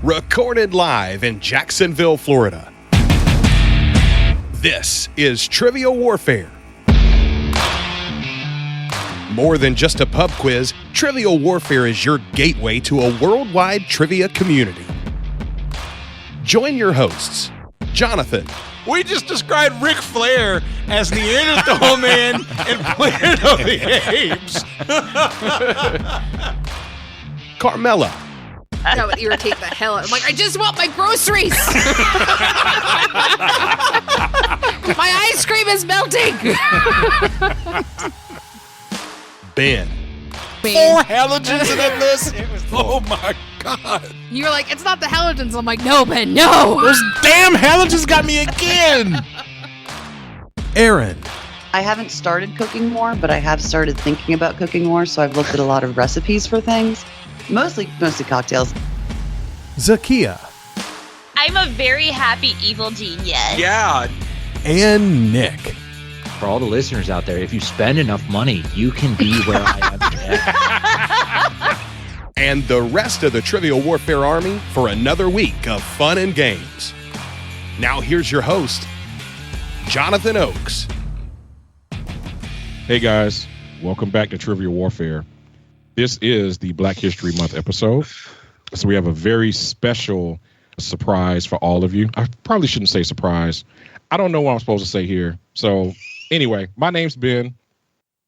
recorded live in Jacksonville, Florida. This is Trivia Warfare. More than just a pub quiz, Trivia Warfare is your gateway to a worldwide trivia community. Join your hosts, Jonathan. We just described Ric Flair as Neanderthal Man and Planet of the Apes. Carmela. That would irritate the hell out. I'm like, I just want my groceries. My ice cream is melting. Ben. 4 halogens in that list? Oh my God. You're like, it's not the halogens. I'm like, no, Ben, no. Those damn halogens got me again. Aaron. I haven't started cooking more, but I have started thinking about cooking more, so I've looked at a lot of recipes for things. Mostly cocktails. Zahkia. I'm a very happy evil genius. Yeah. And Nick. For all the listeners out there, if you spend enough money, you can be where I am today. And the rest of the Trivia Warfare Army for another week of fun and games. Now here's your host, Jonathan Oakes. Hey guys, welcome back to Trivia Warfare. This is the Black History Month episode. So we have a very special surprise for all of you. I probably shouldn't say surprise. I don't know what I'm supposed to say here. So anyway, my name's Ben.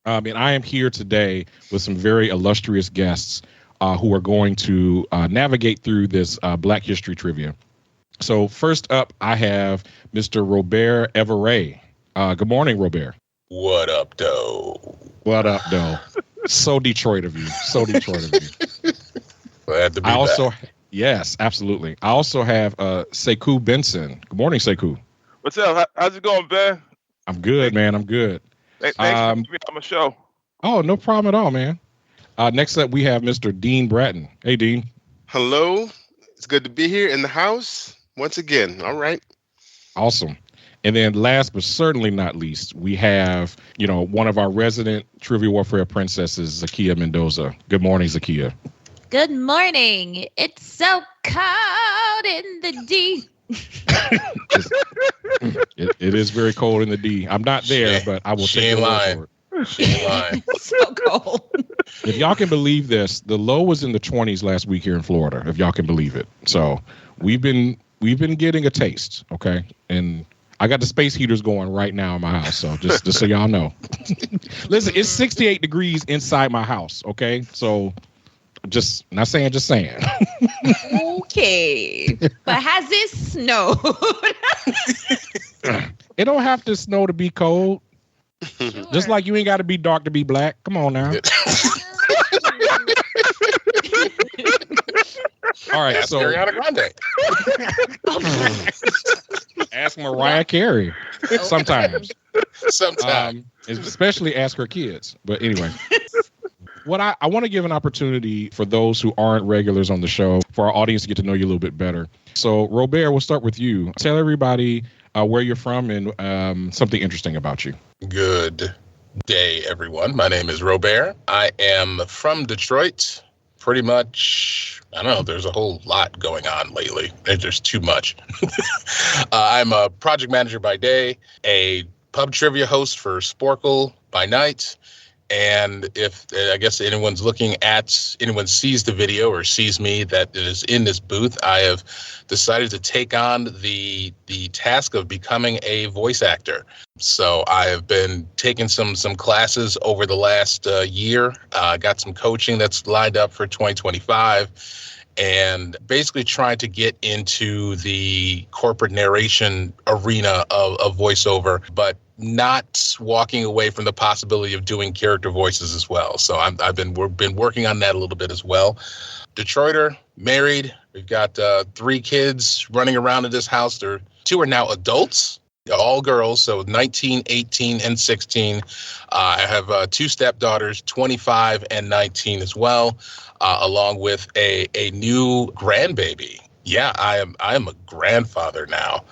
And I am here today with some very illustrious guests who are going to navigate through this Black History trivia. So first up, I have Mr. Robert Everett. Good morning, Robert. What up, though? What up, though? So Detroit of you. So Detroit of you. Glad to be back. Yes, absolutely. I also have Sekou Benson. Good morning, Sekou. What's up? How's it going, Ben? I'm good, man. I'm good. Thanks for having me on my show. Oh, no problem at all, man. Next up, we have Mr. Dean Bratton. Hey, Dean. Hello. It's good to be here in the house once again. All right. Awesome. And then last but certainly not least, we have, one of our resident Trivia Warfare princesses, Zahkia Mendoza. Good morning, Zahkia. Good morning. It's so cold in the D. It is very cold in the D. I'm not there, but I will take the word for it. She ain't lying. So cold. If y'all can believe this, the low was in the 20s last week here in Florida, if y'all can believe it. So we've been getting a taste, okay? And I got the space heaters going right now in my house, so just so y'all know. Listen, it's 68 degrees inside my house, okay? So just saying. Okay. But has it snowed? It don't have to snow to be cold. Sure. Just like you ain't got to be dark to be black. Come on now. All right, Ask so Ariana Grande. Ask Mariah Carey. Sometimes, especially ask her kids. But anyway, what I want to give an opportunity for those who aren't regulars on the show, for our audience to get to know you a little bit better. So, Robert, we'll start with you. Tell everybody where you're from and something interesting about you. Good day, everyone. My name is Robert. I am from Detroit. Pretty much, I don't know, there's a whole lot going on lately. There's too much. I'm a project manager by day, a pub trivia host for Sporkle by night. And if I guess anyone sees the video or sees me that is in this booth, I have decided to take on the task of becoming a voice actor. So I have been taking some classes over the last year. Got some coaching that's lined up for 2025. And basically trying to get into the corporate narration arena of voiceover, but not walking away from the possibility of doing character voices as well. So I've been working on that a little bit as well. Detroiter, married. We've got 3 kids running around in this house. 2 are now adults. All girls, so 19, 18, and 16. I have 2 stepdaughters, 25 and 19 as well, along with a new grandbaby. Yeah, I am a grandfather now.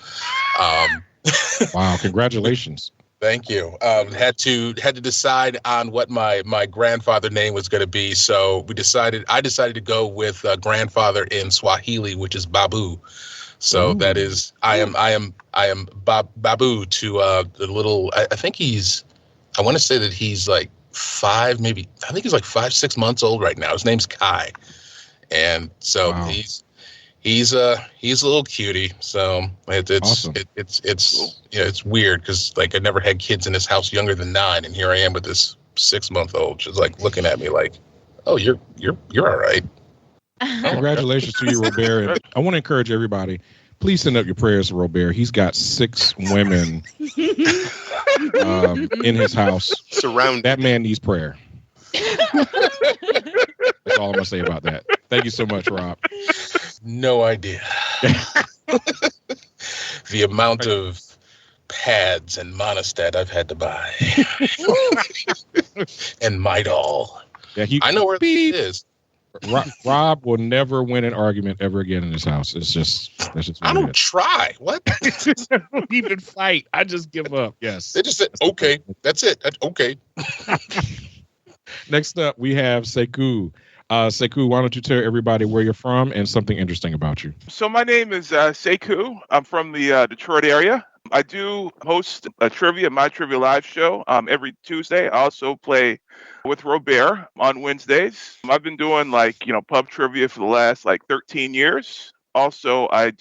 Wow, congratulations. Thank you. Had to decide on what my grandfather name was going to be, so I decided to go with grandfather in Swahili, which is Babu. So that is I am Babu to the little. I think I want to say that he's like 5, maybe. I think he's like 5, 6 months old right now. His name's Kai, and so he's a little cutie. So it's awesome. it's weird because like I never had kids in this house younger than 9, and here I am with this 6-month-old just like looking at me like, oh, you're all right. Congratulations to you, Robert. And I want to encourage everybody. Please send up your prayers to Robert. He's got 6 women in his house. Surrounded. That man needs prayer. That's all I'm gonna say about that. Thank you so much, Rob. No idea. The amount of pads and Monistat I've had to buy. And Midol. Yeah, I know where it is. Rob will never win an argument ever again in this house. That's just I don't try. What? I don't even fight. I just give up. Yes. They just said, okay. That's it. Okay. Next up, we have Sekou. Sekou, why don't you tell everybody where you're from and something interesting about you? So my name is Sekou. I'm from the Detroit area. I do host my Trivia Live show every Tuesday. I also play with Robert on Wednesdays. I've been doing pub trivia for the last 13 years. Also, I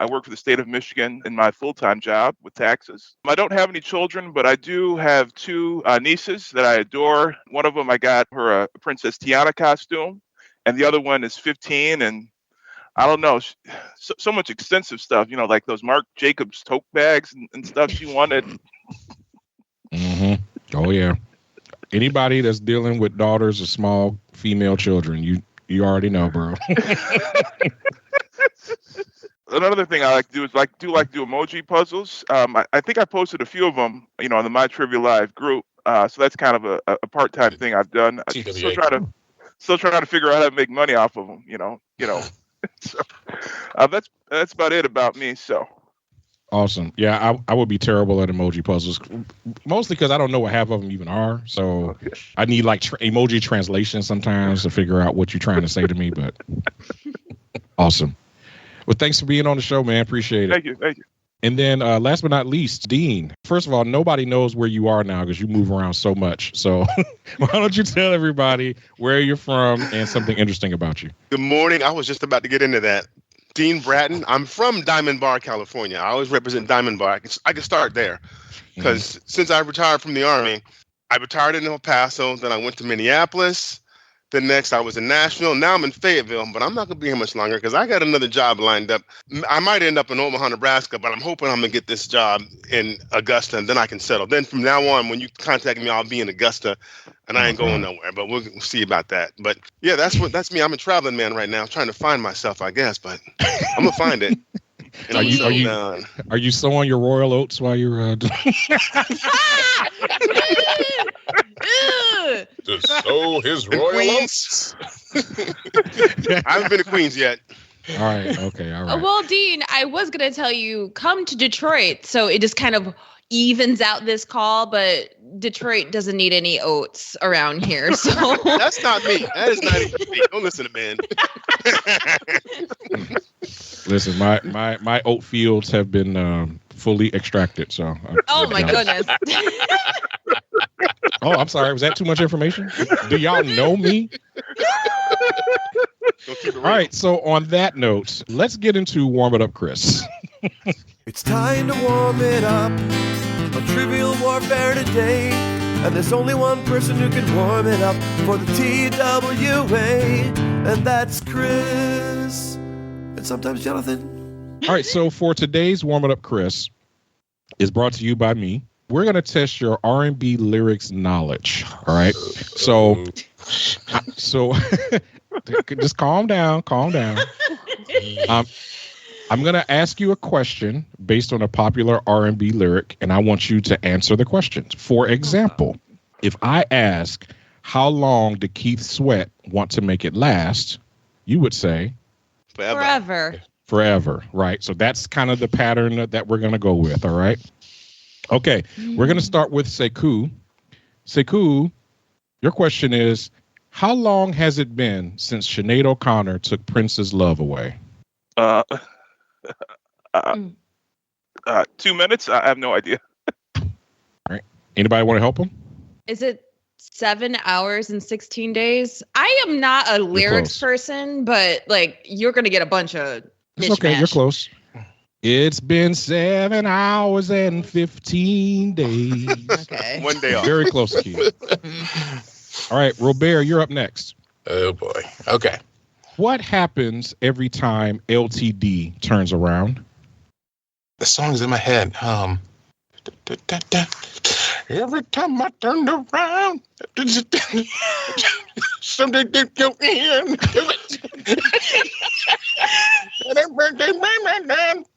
work for the state of Michigan in my full-time job with taxes. I don't have any children, but I do have 2 nieces that I adore. One of them, I got her a Princess Tiana costume, and the other one is 15, and I don't know, so much extensive stuff, like those Marc Jacobs tote bags and stuff she wanted. Mm-hmm. Oh, yeah. Anybody that's dealing with daughters or small female children, you already know, bro. Another thing I like to do is do emoji puzzles. I think I posted a few of them, on the My Trivia Live group. So that's kind of a part-time thing I've done. I still trying to figure out how to make money off of them. So that's about it about me. So awesome. Yeah, I would be terrible at emoji puzzles, mostly because I don't know what half of them even are. So I need emoji translation sometimes to figure out what you're trying to say to me. But awesome. Well, thanks for being on the show, man. Appreciate it. Thank you. And then last but not least, Dean. First of all, nobody knows where you are now because you move around so much. So why don't you tell everybody where you're from and something interesting about you? Good morning. I was just about to get into that. Dean Bratton. I'm from Diamond Bar, California. I always represent Diamond Bar. I can start there because since I retired from the Army, I retired in El Paso. Then I went to Minneapolis. Then next I was in Nashville. Now I'm in Fayetteville, but I'm not going to be here much longer because I got another job lined up. I might end up in Omaha, Nebraska, but I'm hoping I'm going to get this job in Augusta, and then I can settle. Then from now on, when you contact me, I'll be in Augusta, and I ain't going nowhere, but we'll see about that. But yeah, that's me. I'm a traveling man right now, trying to find myself, I guess, but I'm going to find it. Are you sowing your royal oats while you're to sow his royal oats? I haven't been to Queens yet. All right. Okay. All right. Well, Dean, I was going to tell you, come to Detroit. So it just kind of evens out this call, but Detroit doesn't need any oats around here. So that's not me. That is not even me. Don't listen to man. Listen, my oat fields have been fully extracted. So. Oh my goodness. Oh, I'm sorry. Was that too much information? Do y'all know me? All right. So on that note, let's get into Warm It Up, Chris. It's time to warm it up on Trivial Warfare today. And there's only one person who can warm it up for the TWA. And that's Chris. And sometimes Jonathan. All right. So for today's Warm It Up, Chris is brought to you by me. We're going to test your R&B lyrics knowledge. All right. So just calm down. I'm going to ask you a question based on a popular R&B lyric, and I want you to answer the questions. For example, if I ask, how long did Keith Sweat want to make it last? You would say Forever. Right. So that's kind of the pattern that we're going to go with. All right. Okay, we're going to start with Sekou. Sekou, your question is, how long has it been since Sinead O'Connor took Prince's love away? 2 minutes? I have no idea. All right. Anybody want to help him? Is it 7 hours and 16 days? I am not a lyrics person, but like you're going to get a bunch of It's mishmash. okay. You're close. It's been 7 hours and 15 days. Okay. 1 day off. Very close, Keith. All right, Robert, you're up next. Oh boy. Okay. What happens every time LTD turns around? The song's in my head. Every time I turned around, something did go in.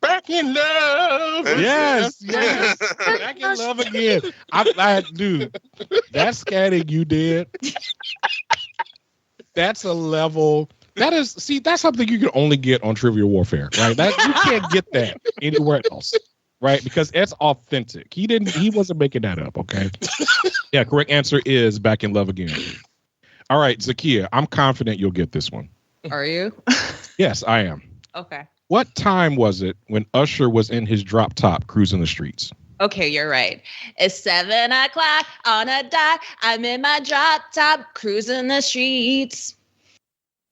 Back in love. Yes. Back in love again. Dude, that scanning you did. That's a level. That's something you can only get on Trivial Warfare, right? You can't get that anywhere else, right? Because it's authentic. He wasn't making that up, okay? Yeah, correct answer is Back in Love Again. All right, Zahkia, I'm confident you'll get this one. Are you? Yes, I am. Okay. What time was it when Usher was in his drop top cruising the streets? Okay, you're right. It's 7 o'clock on a dot. I'm in my drop top, cruising the streets.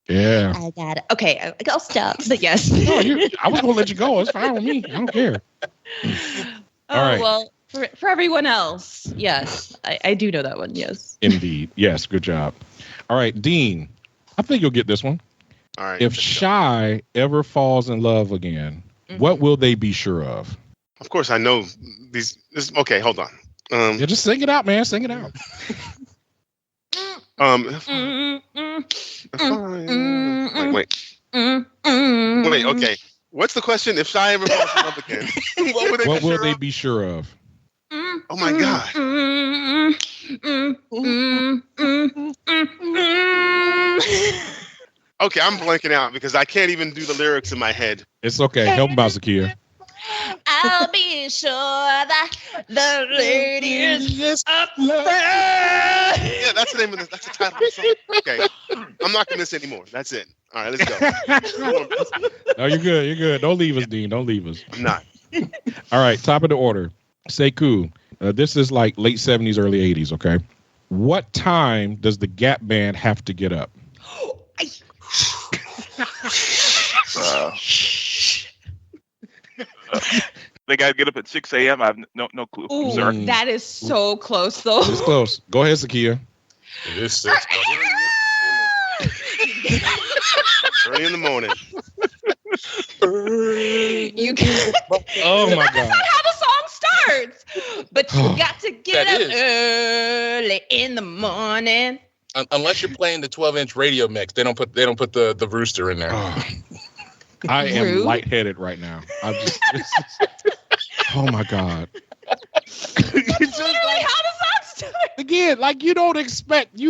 Yeah. I got it. Okay, I'll stop. But yes. No, I was going to let you go. It's fine with me. I don't care. All right. Well, for everyone else, yes. I do know that one, yes. Indeed. Yes, good job. All right, Dean, I think you'll get this one. All right. If Shy ever falls in love again, what will they be sure of? Of course, I know these. Okay, hold on. Yeah, just sing it out, man. Sing it out. Wait. Okay. What's the question? If Shy ever falls in love again, what will they be sure of? Oh my God. Okay, I'm blanking out because I can't even do the lyrics in my head. It's okay. Help him out, Zahkia. I'll be sure that the lady is just up there. Yeah, that's the name of that's the title of the song. Okay, I'm not gonna miss anymore. That's it. All right, let's go. No, you're good. You're good. Don't leave us, Dean. Don't leave us. I'm not. All right, top of the order. Sekou. This is like late 70s, early 80s, okay? What time does the Gap Band have to get up? They got to get up at 6 a.m. I have no clue. Ooh, Sorry. that is so close, though. It's close. Go ahead, Zahkia. It is 6. Early in the morning. You can. Oh my God. That's not how the song starts. But you got to get That up is. early in the morning. Unless you're playing the 12-inch radio mix, they don't put the rooster in there. I am Rude. lightheaded right now. Oh my God. That's literally how the song starts. Again, like you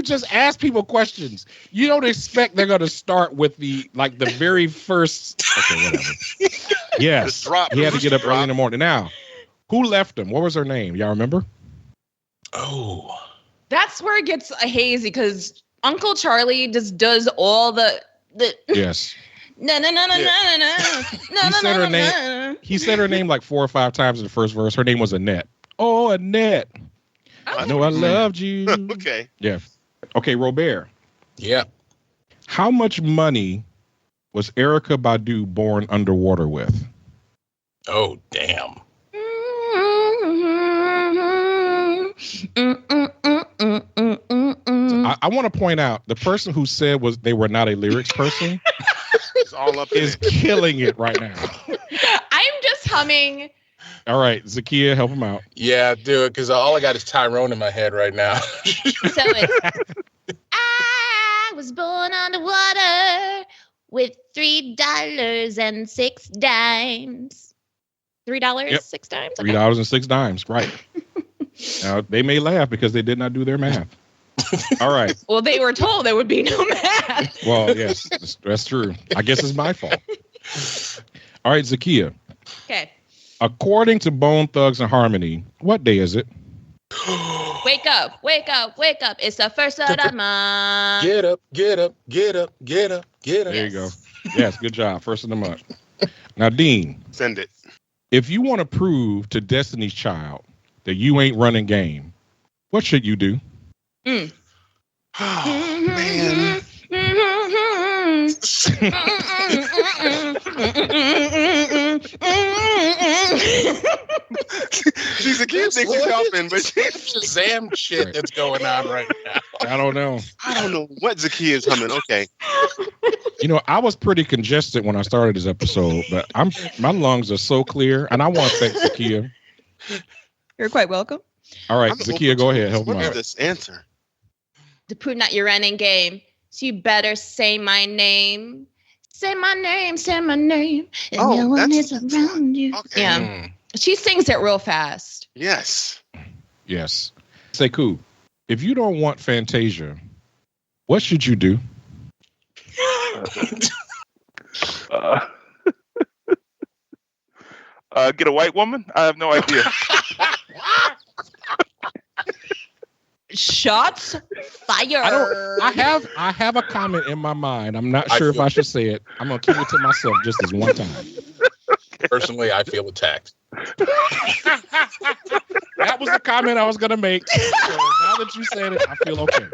just ask people questions. You don't expect they're gonna start with the very first. Okay, whatever. Yes, he had to get up early in the morning. Now, who left him? What was her name? Y'all remember? Oh, That's where it gets hazy because Uncle Charlie just does all the Yes. no. He said her name like 4 or 5 times in the first verse. Her name was Annette. Oh, Annette. I know I loved you. Okay. Yeah. Okay, Robert. yeah. How much money was Erykah Badu born underwater with? Oh, damn. I want to point out the person who said they were not a lyrics person It's all up is killing it right now. I'm just humming. All right, Zahkia, help him out. Yeah, do it, because all I got is Tyrone in my head right now. So it's I was born underwater with $3.06. $3, Yep. 6 dimes. $3.06, right? Now they may laugh because they did not do their math. All right. well, they were told there would be no math. Well, yes, that's true. I guess it's my fault. All right, Zahkia. Okay. According to Bone Thugs and Harmony, what day is it? Wake up, wake up, wake up. It's the first of the month. Get up, get up, get up, get up, get up. There you go. Yes, good job. First of the month. Now, Dean. Send it. If you want to prove to Destiny's Child that you ain't running game, what should you do? Oh, man. She's a kid thinks she's helping, but she's Shazam shit that's going on right now. I don't know. I don't know what Zahkia is humming. Okay. You know, I was pretty congested when I started this episode, but my lungs are so clear, and I want to thank Zahkia. You're quite welcome. All right, Zahkia, go ahead. Help me What out. is this answer? To prove not your running game, so you better say my name. Say my name, say my name. And Oh, no one that's- is around you. Okay. Yeah. She sings it real fast. Yes. Yes. Sekou, if you don't want Fantasia, what should you do? Get a white woman? I have no idea. Shots fired. I have a comment in my mind. I'm not sure if I should say it. I'm gonna keep it to myself just this one time. Personally, I feel attacked. That was the comment I was gonna make. So now that you said it, I feel okay.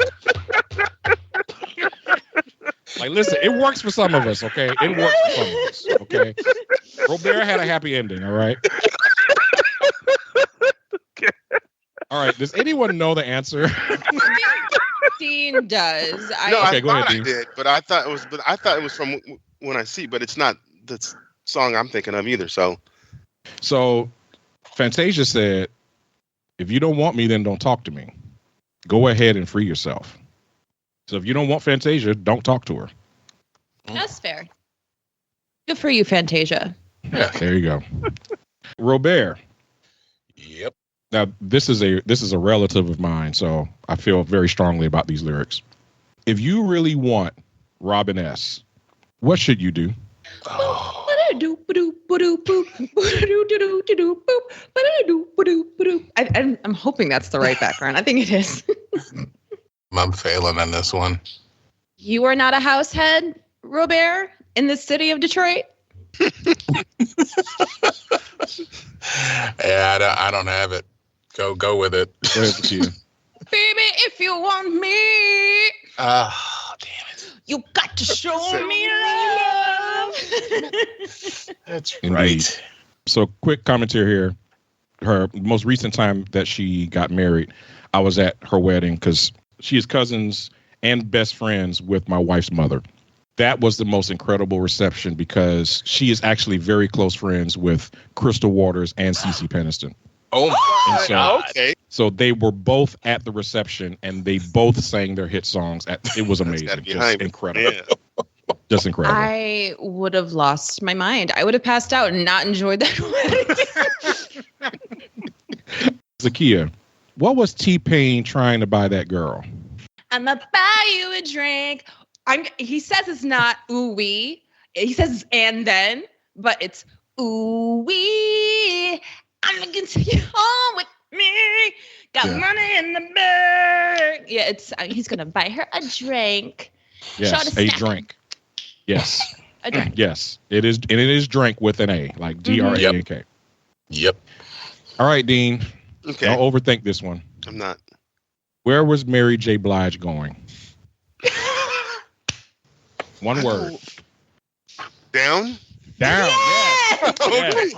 Like, listen, it works for some of us, okay? It works for some of us, okay? Robert had a happy ending, all right? All right, does anyone know the answer? Dean does. No, Okay, I go ahead, thought I Dean. did, but I thought it was from When I See, but it's not the song I'm thinking of either. So Fantasia said, if you don't want me, then don't talk to me. Go ahead and free yourself. So if you don't want Fantasia, don't talk to her. That's fair. Good for you, Fantasia. Yeah, there you go. Robert. Yep. Now this is a relative of mine, so I feel very strongly about these lyrics. If you really want Robin S., what should you do? I'm hoping that's the right background. I think it is. I'm failing on this one. You are not a house head, Robert, in the city of Detroit? Yeah, I don't have it. Go with it. Go ahead, Zahkia. Baby, if you want me, Ah, damn it. you got to show me love. That's Indeed. right. So quick commentary here. Her most recent time that she got married, I was at her wedding because she is cousins and best friends with my wife's mother. That was the most incredible reception because she is actually very close friends with Crystal Waters and CeCe Peniston. Oh my And God. okay. So they were both at the reception and they both sang their hit songs. It was amazing. gotta be Just hype. incredible. Yeah. Just incredible. I would have lost my mind. I would have passed out and not enjoyed that wedding. Zahkia, what was T-Pain trying to buy that girl? I'ma buy you a drink. He says it's not ooh wee. He says it's and then, but it's ooh wee. I'm gonna take you home with me. Got money in the bag. Yeah, he's gonna buy her a drink. Yes, Shot a a snack. drink. Yes. A drink. Yes. It is, and it is drink with an A, like D-R-A-N-K. Yep. All right, Dean. Okay. Don't overthink this one. I'm not. Where was Mary J. Blige going? One word. Down? Down. Yes. Yes.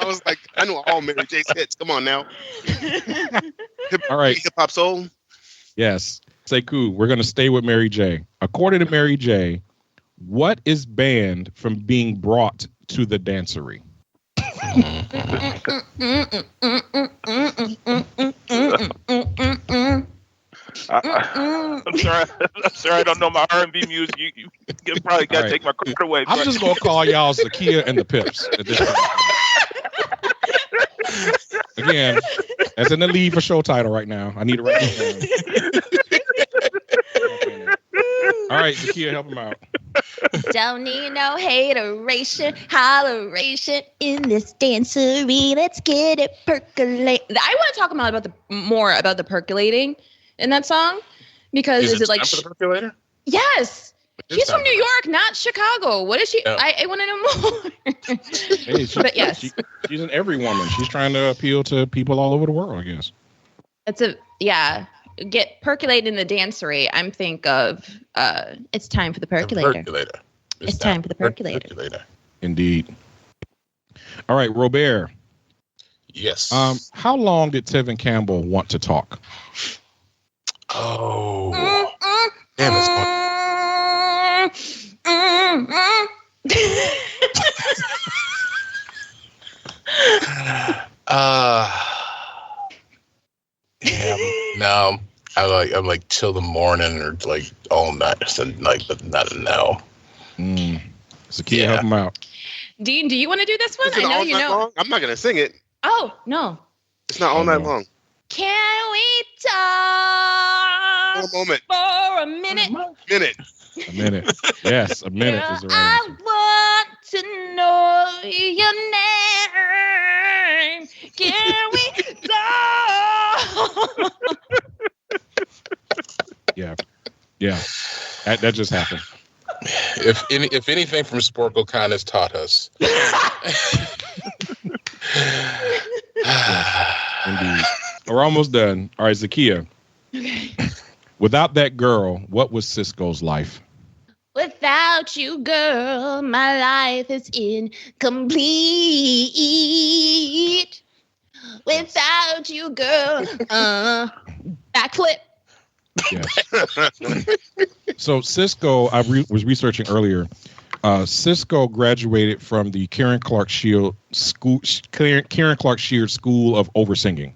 I was like, I know all Mary J's hits. Come on now. All right. Hip hop soul. Yes. Sekou, we're going to stay with Mary J. According to Mary J., what is banned from being brought to the dancery? I'm sorry. I don't know my R&B music. You probably got to All right. take my card away. I'm but- just going to call y'all Zahkia and the Pips at this point. Again, that's in the lead for show title right now. I need to write it down. All right, Zahkia, help him out. Don't need no hateration, holleration in this dancery. Let's get it percolate. I want to talk more about the percolating in that song because is it like time for the percolator? Yes. It is She's time from New York, not Chicago. What is she? No. I want to know more. Hey, But yes. she's an every woman. She's trying to appeal to people all over the world, I guess. Get percolated in the dancery. I'm think of it's time for the percolator. It's time for the percolator. Indeed. All right, Robert. Yes. How long did Tevin Campbell want to talk? Oh. Damn, it's no. I'm like till the morning or like all night. So like, but not a no. Zahkia, help him out. Dean, do you want to do this one? Is it I know all you night know. long? I'm not gonna sing it. Oh no. It's not all night long. Can we talk For a moment. for a minute? A minute. Yes, a minute is the right I answer. want to know your name. Can we talk? Yeah. That just happened. If anything from SporkleCon has taught us. Indeed. We're almost done. All right, Zahkia. Okay. Without that girl, what was Cisco's life? Without you, girl, my life is incomplete. Without you, girl, backflip. Yes. So Cisco, was researching earlier. Cisco graduated from the Karen Clark Sheard School of Oversinging.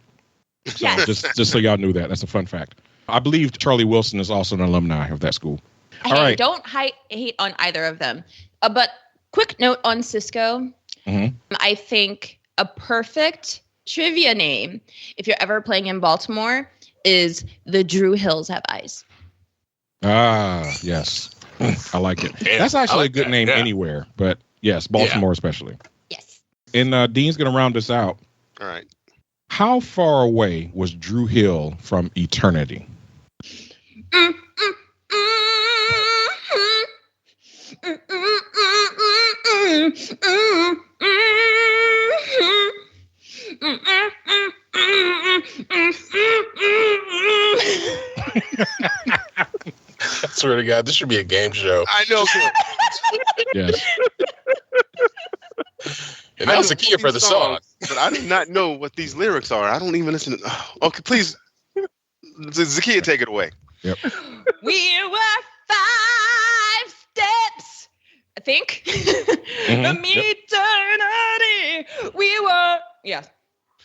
So Yes. just so y'all knew that. That's a fun fact. I believe Charlie Wilson is also an alumni of that school. Hey, All right. don't hate on either of them. But quick note on Cisco. Mhm. I think a perfect trivia name, if you're ever playing in Baltimore, is the Drew Hills Have Eyes. Ah, yes. I like it. Yeah, That's actually I like a good that, name yeah. anywhere, but yes, Baltimore especially. Yes. And Dean's going to round us out. All right. How far away was Drew Hill from eternity? I swear to God, this should be a game show. I know. Yes. And that was Zahkia for the song. But I do not know what these lyrics are. I don't even listen to. Okay, please. Zahkia, take it away. Yep. We were 5 steps, I think, from eternity. We were, yeah.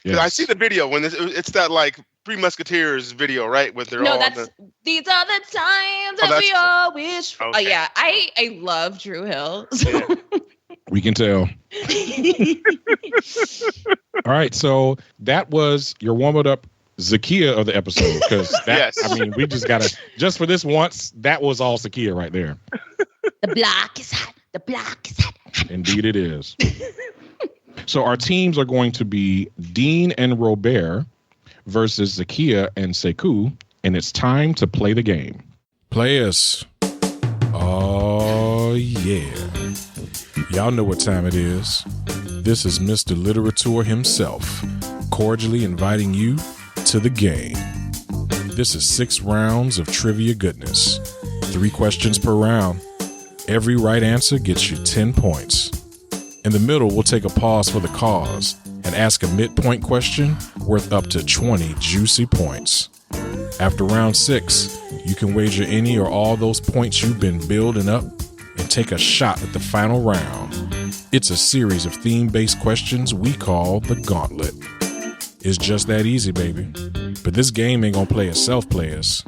Yes. I see the video when it's that like Three Musketeers video, right? With their No, all that's these are the times that we all wish for. Okay. Yeah, I love Drew Hill. So. Yeah. We can tell. All right, so that was your warm-up Zahkia of the episode, because Yes. I mean, we just gotta, just for this once, that was all Zahkia right there. The block is hot. The block is hot. Indeed it is. So our teams are going to be Dean and Robert versus Zahkia and Sekou, and it's time to play the game. Players. Oh, yeah. Y'all know what time it is. This is Mr. Literature himself, cordially inviting you to the game. This is 6 rounds of trivia goodness. 3 questions per round. Every right answer gets you 10 points. In the middle, we'll take a pause for the cause and ask a midpoint question worth up to 20 juicy points. After round 6, you can wager any or all those points you've been building up and take a shot at the final round. It's a series of theme-based questions we call the Gauntlet. It's just that easy, baby. But this game ain't gonna play itself, players.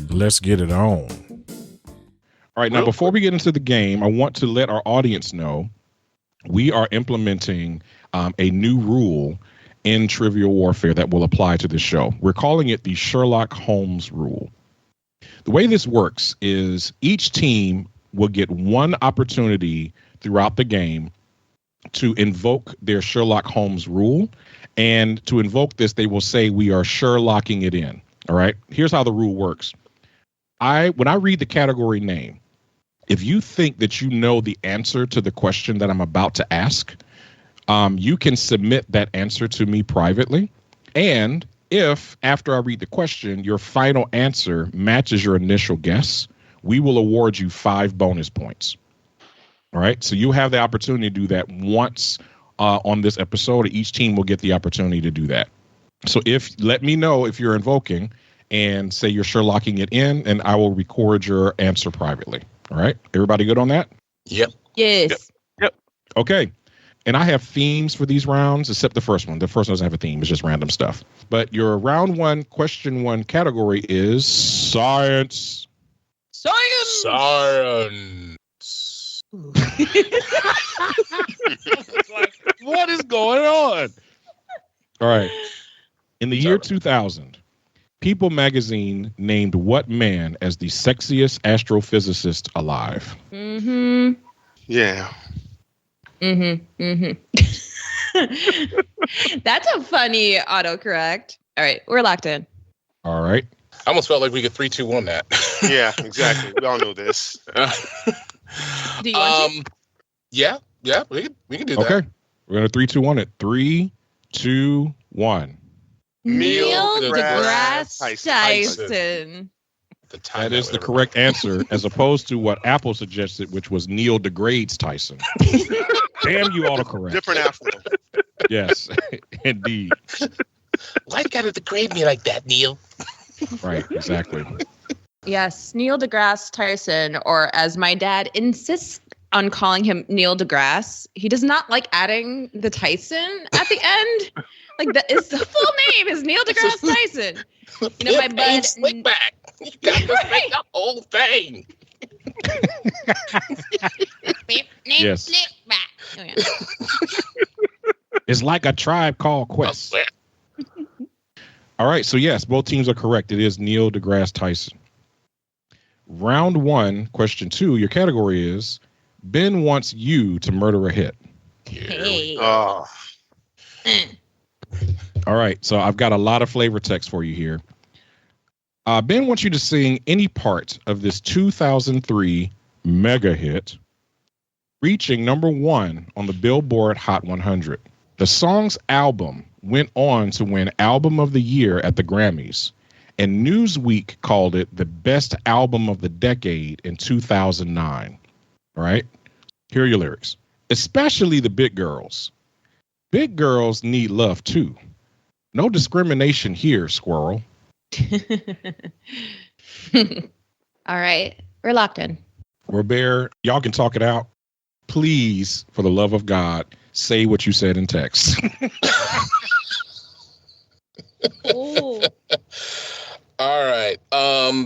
Let's get it on. All right, now before we get into the game, I want to let our audience know we are implementing a new rule in Trivial Warfare that will apply to this show. We're calling it the Sherlock Holmes rule. The way this works is each team will get one opportunity throughout the game to invoke their Sherlock Holmes rule. And to invoke this, they will say, we are Sherlocking it in. All right. Here's how the rule works. When I read the category name, if you think that you know the answer to the question that I'm about to ask, you can submit that answer to me privately. And if after I read the question, your final answer matches your initial guess, we will award you 5 bonus points. All right. So you have the opportunity to do that once on this episode. Each team will get the opportunity to do that. So let me know if you're invoking and say you're Sherlocking it in, and I will record your answer privately. All right. Everybody good on that? Yep. Yes. Yep. Okay. And I have themes for these rounds, except the first one. The first one doesn't have a theme. It's just random stuff. But your round 1, question 1 category is science. Science. What is going on? All right. In the year 2000, People magazine named what man as the sexiest astrophysicist alive? Mm-hmm. Yeah. Mm-hmm. Mm-hmm. That's a funny autocorrect. All right, we're locked in. All right. I almost felt like we could 3, 2, 1 that. Yeah, exactly. We all know this. Do you want to? Yeah, we can do that. Okay. We're going to 3, 2, 1 it. 3, 2, 1. Neil deGrasse deGrasse Tyson. Tyson. That is the correct answer, as opposed to what Apple suggested, which was Neil deGrasse Tyson. Damn you, autocorrect. Different afro. Yes, indeed. Why you gotta degrade me like that, Neil? Right, exactly. Yes, Neil deGrasse Tyson, or as my dad insists on calling him, Neil deGrasse. He does not like adding the Tyson at the end. Like the full name is Neil deGrasse Tyson. You know, my bud. Slick back. You got to make the whole thing. Yes. Oh, yeah. It's like a Tribe Called Quest. All right, so yes, both teams are correct. It is Neil deGrasse Tyson. Round 1, question 2, your category is Ben wants you to murder a hit. Hey. Oh. All right, so I've got a lot of flavor text for you here. Ben wants you to sing any part of this 2003 mega hit, reaching number 1 on the Billboard Hot 100. The song's album went on to win Album of the Year at the Grammys, and Newsweek called it the best album of the decade in 2009. All right, here are your lyrics. Especially the big girls. Big girls need love too. No discrimination here, squirrel. All right, we're locked in. Robert, y'all can talk it out. Please, for the love of God, say what you said in text. Oh. All right.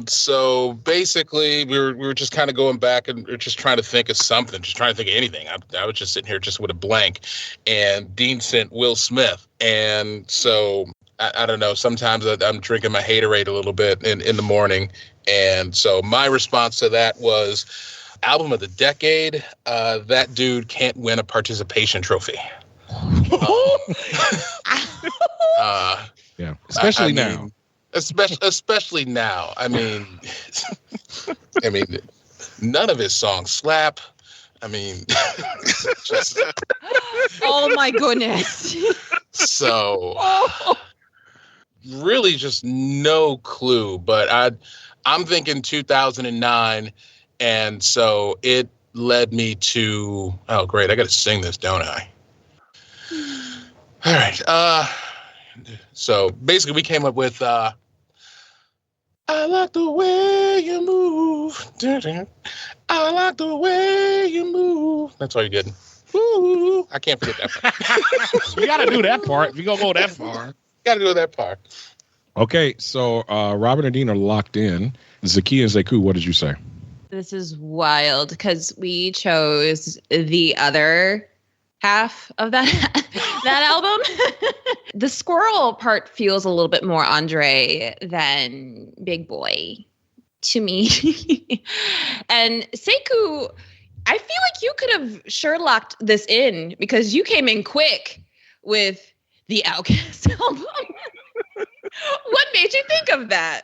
So basically, we were just kind of going back and we are just trying to think of something, just trying to think of anything. I was just sitting here just with a blank, and Dean sent Will Smith, and so I don't know. Sometimes I'm drinking my haterade a little bit in the morning, and so my response to that was album of the decade. That dude can't win a participation trophy. Yeah, especially now. Mean, especially now. I mean, none of his songs slap. I mean, just Oh my goodness. so really just no clue. But I'm thinking 2009, and so it led me to. Oh, great! I got to sing this, don't I? All right. So basically, we came up with. I like the way you move. I like the way you move. That's all you're getting. Ooh, I can't forget that part. You got to do that part if you're going to go that far. Got to do that part. Okay, so Robin and Dean are locked in. Zahkia and Sekou, what did you say? This is wild because we chose the other half of that album. The squirrel part feels a little bit more Andre than Big Boy. to me. And Sekou, I feel like you could have Sherlocked this in because you came in quick with the Outcast album. What made you think of that?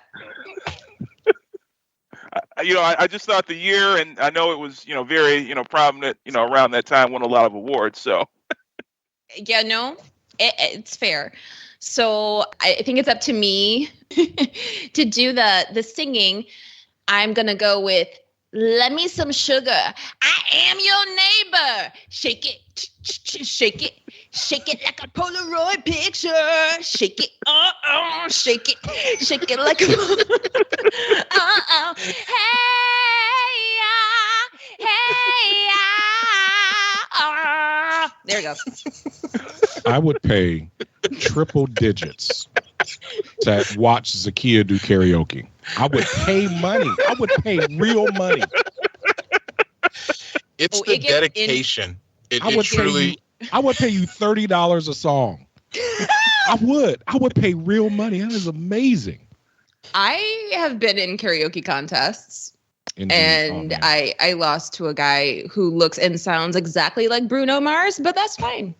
I just thought the year, and I know it was, very, prominent, around that time, won a lot of awards. So, yeah, no, it's fair. So I think it's up to me to do the singing. I'm gonna go with "Let Me Some Sugar." I am your neighbor. Shake it, shake it, shake it like a Polaroid picture. Shake it, shake it like a. Hey, there we go. I would pay triple digits to watch Zahkia do karaoke. I would pay money. I would pay real money. It's the dedication. I would pay you $30 a song. I would pay real money. That is amazing. I have been in karaoke contests. Indeed. And I lost to a guy who looks and sounds exactly like Bruno Mars, but that's fine.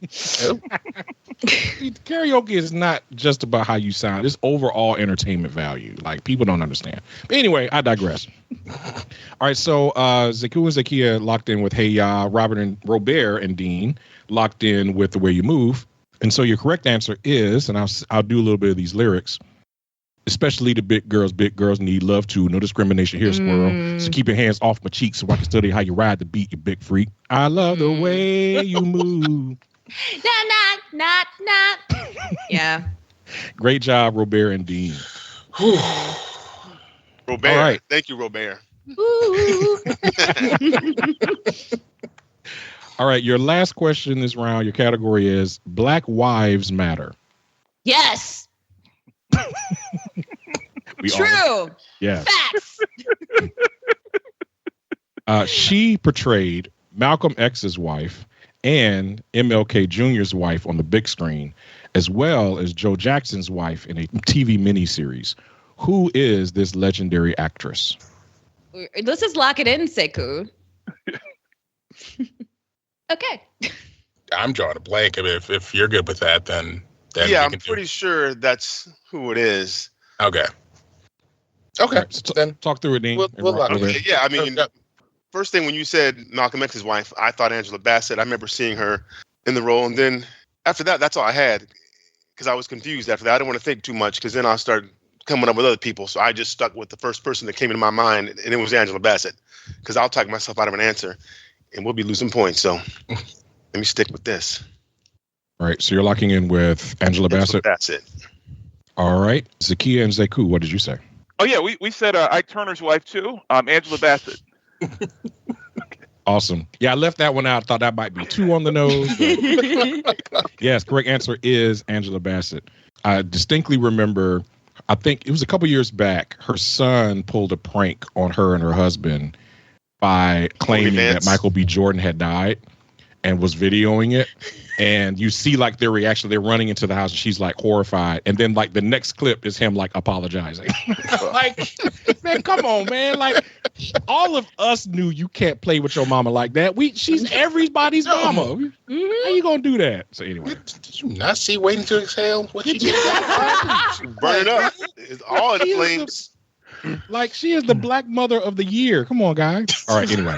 Karaoke is not just about how you sound. It's overall entertainment value. Like, people don't understand. But anyway, I digress. All right, so Sekou and Zahkia locked in with Hey Ya, Robert and Robert and Dean locked in with The Way You Move. And so your correct answer is, and I'll do a little bit of these lyrics, especially the big girls need love too. No discrimination here, squirrel. So keep your hands off my cheeks so I can study how you ride the beat, you big freak. I love the way you move. Not. Yeah. Great job, Robert and Dean. Robert. All right. Thank you, Robert. All right. Your last question in this round, your category is Black Wives Matter. Yes. True. Yeah. Facts. She portrayed Malcolm X's wife and MLK Jr.'s wife on the big screen, as well as Joe Jackson's wife in a TV miniseries. Who is this legendary actress? Let's just lock it in, Sekou. Okay. I'm drawing a blank. I mean, if you're good with that, then yeah, I'm pretty sure that's who it is. Okay. Right, so then talk through it, Dean. We'll lock it. Yeah, I mean, first thing when you said Malcolm X's wife, I thought Angela Bassett. I remember seeing her in the role, and then after that, that's all I had because I was confused after that. I didn't want to think too much because then I started coming up with other people. So I just stuck with the first person that came into my mind, and it was Angela Bassett because I'll talk myself out of an answer, and we'll be losing points. So let me stick with this. All right, so you're locking in with Angela Bassett. Bassett. All right, Zahkia and Sekou, what did you say? Oh yeah, we said Ike Turner's wife too, Angela Bassett. Awesome. Yeah, I left that one out. Thought that might be 2 on the nose. Yes, correct answer is Angela Bassett. I distinctly remember, I think it was a couple years back, her son pulled a prank on her and her husband by claiming that Michael B. Jordan had died and was videoing it. And you see like their reaction. They're running into the house and she's like horrified. And then like the next clip is him like apologizing. Like, man, come on, man. Like, all of us knew you can't play with your mama like that. She's everybody's mama. Mm-hmm. How you gonna do that? So anyway. Did you not see Waiting to Exhale? What you did? Burn it up. It's all in flames. Like, she is the Black Mother of the Year. Come on, guys. All right, anyway.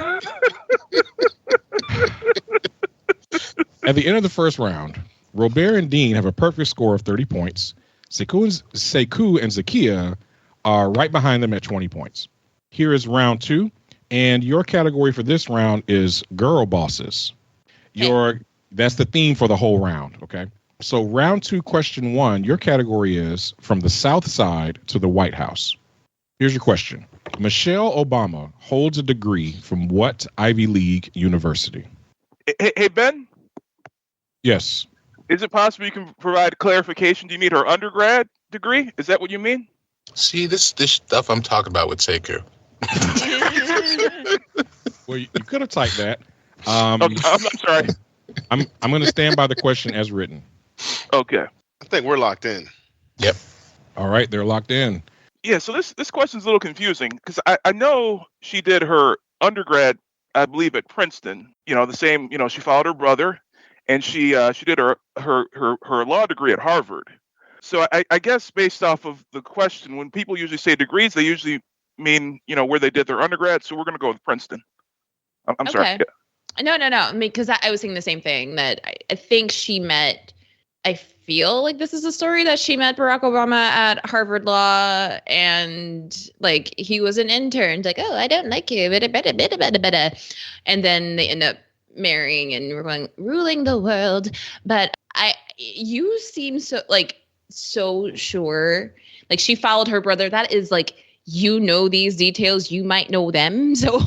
At the end of the first round, Robert and Dean have a perfect score of 30 points. Sekou and Zahkia are right behind them at 20 points. Here is round 2, and your category for this round is girl bosses. That's the theme for the whole round, okay? So round 2, question 1, your category is from the South Side to the White House. Here's your question. Michelle Obama holds a degree from what Ivy League university? Hey, Ben? Yes. Is it possible you can provide clarification? Do you mean her undergrad degree? Is that what you mean? See, this stuff I'm talking about with Sekou. Well, you could have typed that. I'm sorry. I'm going to stand by the question as written. Okay. I think we're locked in. Yep. All right, they're locked in. Yeah, so this question's a little confusing because I know she did her undergrad, I believe, at Princeton. The same. She followed her brother, and she did her law degree at Harvard. So I guess based off of the question, when people usually say degrees, they usually mean where they did their undergrad. So we're going to go with Princeton. I'm sorry. Okay. No. I mean, because I was thinking the same thing, that I think she met. I feel like this is a story that she met Barack Obama at Harvard Law, and like he was an intern. Like, oh, I don't like you, bada. And then they end up marrying and ruling the world. But you seem so sure. Like she followed her brother. That is like, these details, you might know them. So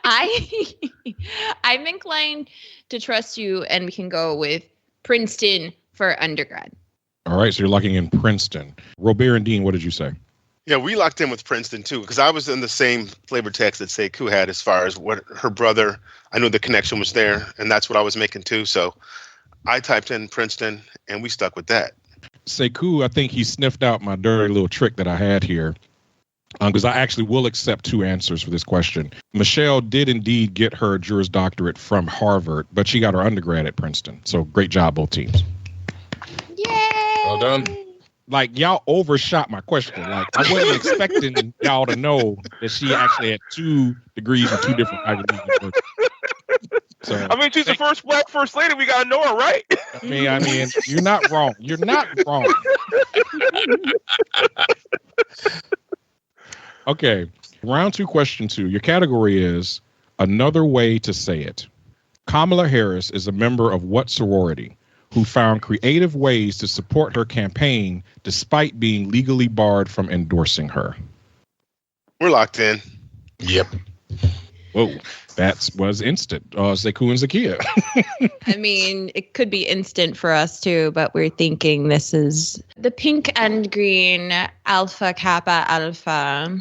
I'm inclined to trust you, and we can go with Princeton for undergrad. All right, so you're locking in Princeton. Robert and Dean, what did you say? Yeah, we locked in with Princeton too, because I was in the same flavor text that Sekou had as far as what her brother, I knew the connection was there, and that's what I was making too. So I typed in Princeton, and we stuck with that. Sekou, I think he sniffed out my dirty little trick that I had here. Because I actually will accept two answers for this question. Michelle did indeed get her Juris Doctorate from Harvard, but she got her undergrad at Princeton. So great job, both teams. Yay! Well done. Like, y'all overshot my question. Like, I wasn't expecting y'all to know that she actually had 2 degrees in 2 different Ivy League universities. So, I mean, she's the first black first lady. We got to know her, right? I mean, you're not wrong. You're not wrong. Okay, round 2, question 2. Your category is another way to say it. Kamala Harris is a member of what sorority who found creative ways to support her campaign despite being legally barred from endorsing her? We're locked in. Yep. Whoa, that was instant. Sekou and Zahkia. I mean, it could be instant for us too, but we're thinking this is the pink and green Alpha Kappa Alpha.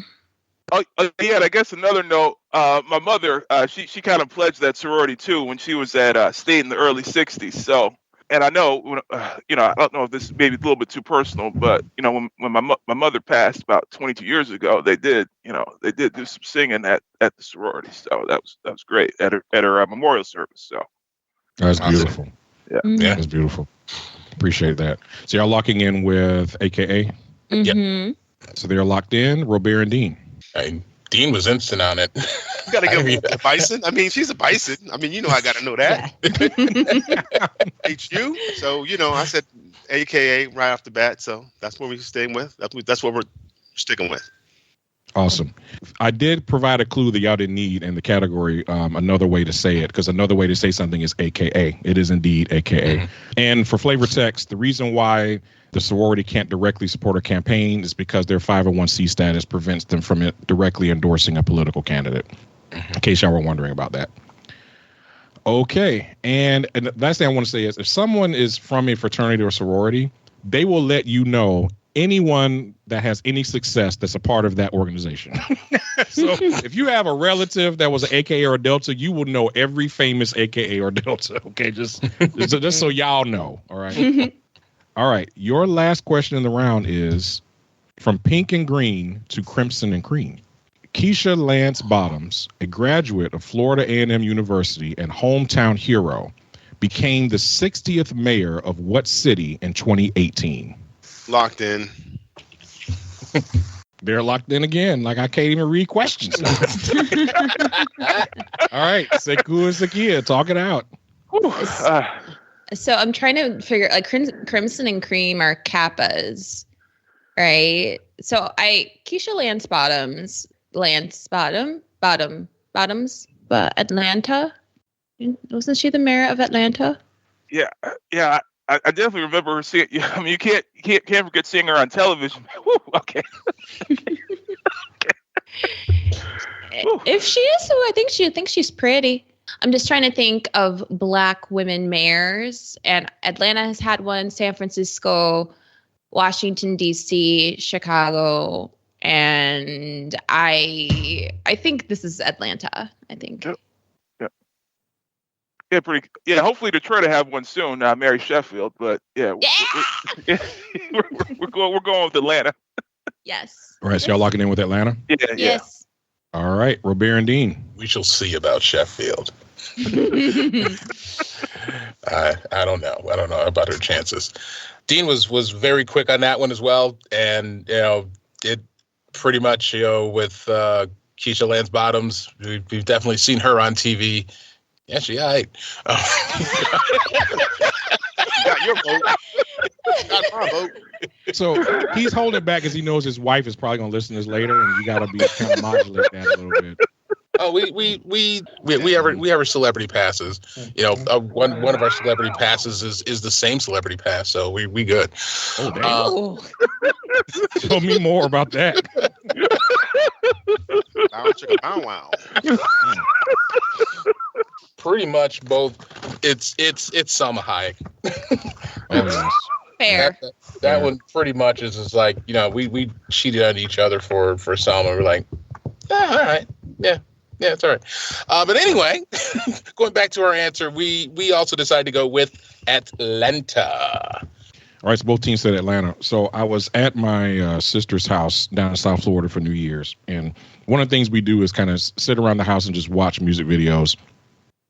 Oh, yeah, and I guess another note, my mother, she kind of pledged that sorority too when she was at State in the early 60s. So, and I know, I don't know if this is maybe a little bit too personal, but, when my mother passed about 22 years ago, they did do some singing at the sorority. So that was great at her memorial service. So That's beautiful. Yeah. Yeah. That's beautiful. Appreciate that. So y'all locking in with AKA? Mm-hmm. So they're locked in, Robert and Dean. Dean was instant on it. You got to go with the bison. I mean, she's a bison. I mean, I got to know that. HU. So, I said AKA right off the bat. So that's what we're staying with. That's what we're sticking with. Awesome. I did provide a clue that y'all didn't need in the category, another way to say it, because another way to say something is AKA. It is indeed AKA. Mm-hmm. And for flavor text, the reason why the sorority can't directly support a campaign is because their 501c status prevents them from directly endorsing a political candidate, in case y'all were wondering about that. Okay. And the last thing I want to say is if someone is from a fraternity or sorority, they will let you know anyone that has any success that's a part of that organization. So if you have a relative that was an AKA or a Delta, you will know every famous AKA or Delta. Okay, just so y'all know. All right. All right. Your last question in the round is from pink and green to crimson and cream. Keisha Lance Bottoms, a graduate of Florida A&M University and hometown hero, became the 60th mayor of what city in 2018? Locked in. They're locked in again. Like I can't even read questions. All right, Sekou and Zahkia, talk it out. So I'm trying to figure, like, crimson and cream are Kappas, right? So Keisha Lance Bottoms, but Atlanta. Wasn't she the mayor of Atlanta? yeah. I definitely remember her seeing. I mean, you can't forget seeing her on television. Woo, okay. If she is who I think she's pretty. I'm just trying to think of Black women mayors, and Atlanta has had one, San Francisco, Washington, D.C., Chicago, and I think this is Atlanta, I think. Yeah, hopefully Detroit will have one soon. Mary Sheffield, but yeah. We're going with Atlanta. Yes. All right, so y'all locking in with Atlanta? Yeah. Yes. All right, Robert and Dean. We shall see about Sheffield. I don't know. I don't know about her chances. Dean was very quick on that one as well, and it pretty much with Keisha Lance Bottoms. We've definitely seen her on TV. Yeah, she all right. You got your vote. Got my vote. So he's holding back because he knows his wife is probably going to listen to this later, and you got to be kind of modulate that a little bit. Oh, we have our celebrity passes. One of our celebrity passes is the same celebrity pass, so we good. Oh, damn. Tell me more about that. Bow wow. Pretty much both. It's Salma Hayek. Oh, yes. Fair. That one pretty much is just like, we cheated on each other for Salma. We're like, all right, yeah, it's all right. But anyway, going back to our answer, we also decided to go with Atlanta. All right, so both teams said Atlanta. So I was at my sister's house down in South Florida for New Year's, and one of the things we do is kind of sit around the house and just watch music videos.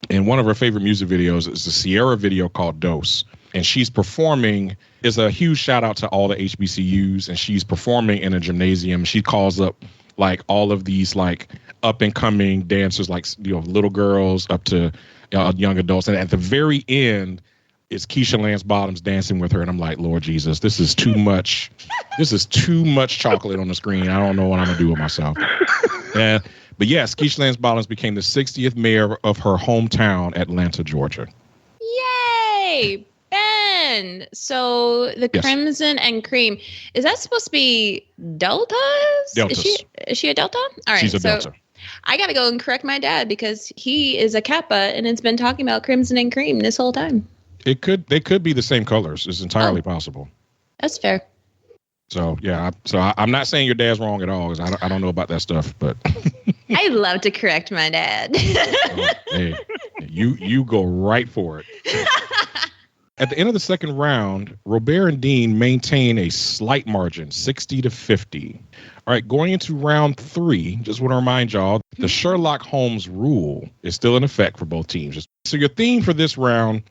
And one of her favorite music videos is the Sierra video called Dose. And she's performing, is a huge shout out to all the HBCUs. And she's performing in a gymnasium. She calls up like all of these like up and coming dancers, like, little girls up to young adults. And at the very end is Keisha Lance Bottoms dancing with her. And I'm like, Lord Jesus, this is too much. This is too much chocolate on the screen. I don't know what I'm going to do with myself. But yes, Keisha Lance Bottoms became the 60th mayor of her hometown, Atlanta, Georgia. Yay, Ben. So the Crimson and Cream, is that supposed to be Deltas? Deltas. Is she a Delta? All right. She's a Delta. I got to go and correct my dad because he is a Kappa and it's been talking about Crimson and Cream this whole time. They could be the same colors. It's entirely possible. That's fair. So, yeah. I'm not saying your dad's wrong at all because I don't know about that stuff, but... I love to correct my dad. Hey, you go right for it. At the end of the second round, Robert and Dean maintain a slight margin, 60-50. All right, going into round 3, just want to remind y'all, the Sherlock Holmes rule is still in effect for both teams. So your theme for this round,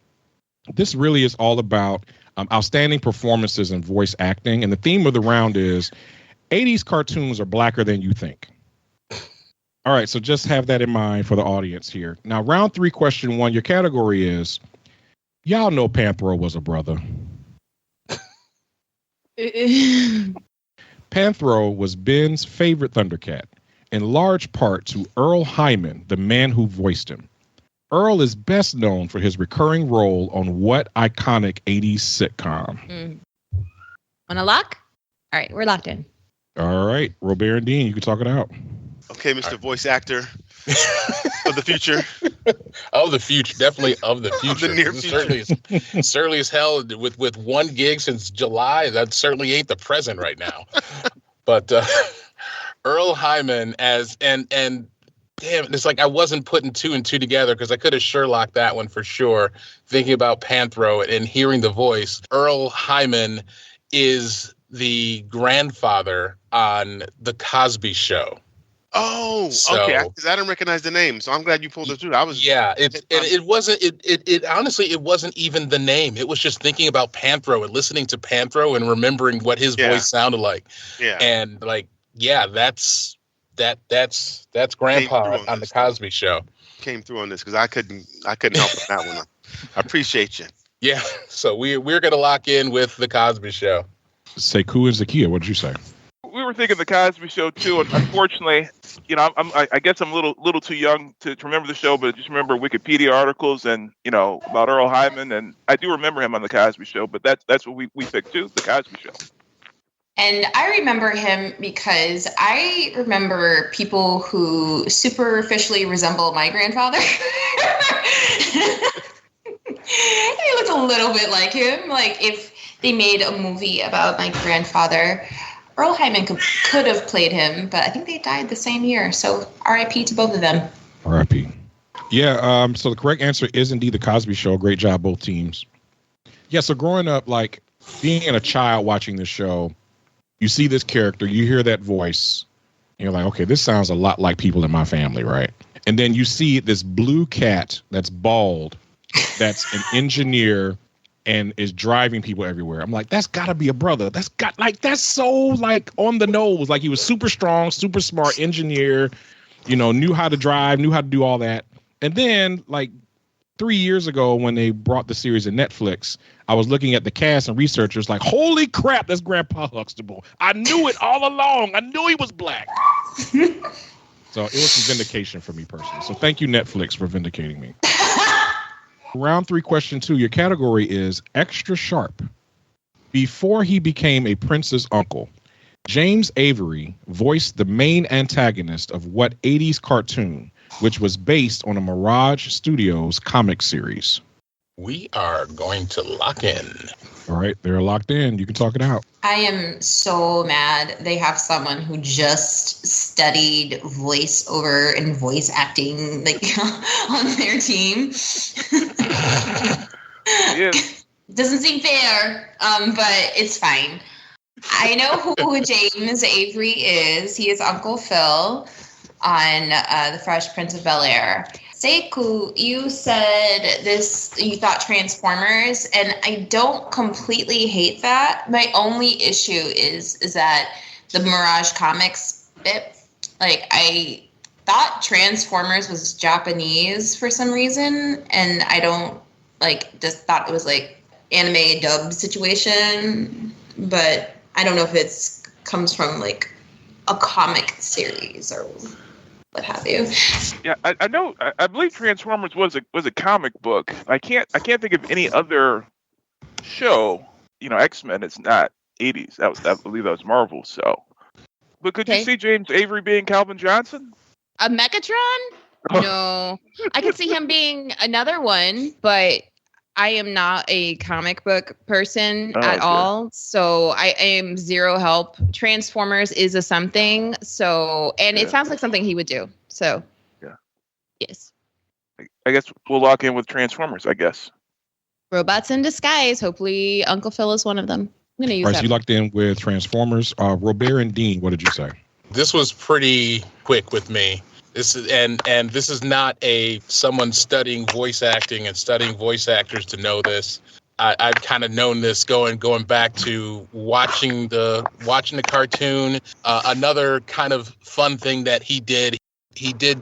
this really is all about outstanding performances and voice acting. And the theme of the round is 80s cartoons are blacker than you think. All right, so just have that in mind for the audience here. Now, round 3, question 1, your category is, y'all know Panthro was a brother. Panthro was Ben's favorite Thundercat, in large part to Earl Hyman, the man who voiced him. Earl is best known for his recurring role on what iconic 80s sitcom? Wanna lock? All right, we're locked in. All right, Robert and Dean, you can talk it out. Okay, Mr. Voice Actor of the future. Of the future, definitely of the future. Of the near future. Certainly as hell with 1 gig since July. That certainly ain't the present right now. But Earl Hyman and damn, it's like I wasn't putting 2 and 2 together because I could have Sherlocked that one for sure. Thinking about Panthro and hearing the voice, Earl Hyman is the grandfather on The Cosby Show. Oh, So- okay. Because I didn't recognize the name, so I'm glad you pulled it through. It honestly it wasn't even the name. It was just thinking about Panthro and listening to Panthro and remembering what his voice sounded like. Yeah. And like, yeah, that's Grandpa on The Cosby Show. Came through on this because I couldn't help with that one. I appreciate you. Yeah. So we're gonna lock in with The Cosby Show. Sekou and Zahkia, what did you say? We were thinking the Cosby Show too, and unfortunately, I guess I'm a little too young to remember the show, but I just remember Wikipedia articles and about Earl Hyman, and I do remember him on the Cosby Show. But that's what we picked too, the Cosby Show. And I remember him because I remember people who superficially resemble my grandfather. They look a little bit like him. Like if they made a movie about my grandfather, Earl Hyman could have played him, but I think they died the same year. So R.I.P. to both of them. R.I.P. Yeah, so the correct answer is indeed The Cosby Show. Great job, both teams. Yeah, so growing up, like being a child watching this show, You see this character, you hear that voice, and you're like, okay, this sounds a lot like people in my family, right? And then you see this blue cat that's bald, that's an engineer and is driving people everywhere. I'm like, that's got to be a brother. That's so like on the nose. Like he was super strong, super smart engineer, knew how to drive, knew how to do all that. And then like 3 years ago when they brought the series to Netflix, I was looking at the cast and researchers like, holy crap, that's Grandpa Huxtable. I knew it all along. I knew he was black. So it was some vindication for me personally. So thank you, Netflix, for vindicating me. Round 3, question 2. Your category is extra sharp. Before he became a prince's uncle, James Avery voiced the main antagonist of what 80s cartoon, which was based on a Mirage Studios comic series? We are going to lock in. All right, they're locked in. You can talk it out. I am so mad they have someone who just studied voiceover and voice acting like on their team. Yeah. Doesn't seem fair, but it's fine. I know who James Avery is. He is Uncle Phil on The Fresh Prince of Bel-Air. Sekou, you said this, you thought Transformers, and I don't completely hate that. My only issue is that the Mirage Comics bit, like, I thought Transformers was Japanese for some reason, and I don't, just thought it was, anime dub situation, but I don't know if it's comes from, a comic series or what have you. Yeah, I know. I believe Transformers was a comic book. I can't think of any other show. X-Men. It's not 80s. I believe that was Marvel. So, but could you see James Avery being Calvin Johnson? A Megatron? No, I could see him being another one, but I am not a comic book person at all, so I am zero help. Transformers is a something, so it sounds like something he would do. So, yeah, yes. I guess we'll lock in with Transformers. I guess robots in disguise. Hopefully, Uncle Phil is one of them. I'm gonna use all right, that. so you locked in with Transformers. Robert and Dean, what did you say? This was pretty quick with me. This is and this is not someone studying voice acting and studying voice actors to know this. I've kind of known this going back to watching the cartoon. Another kind of fun thing that he did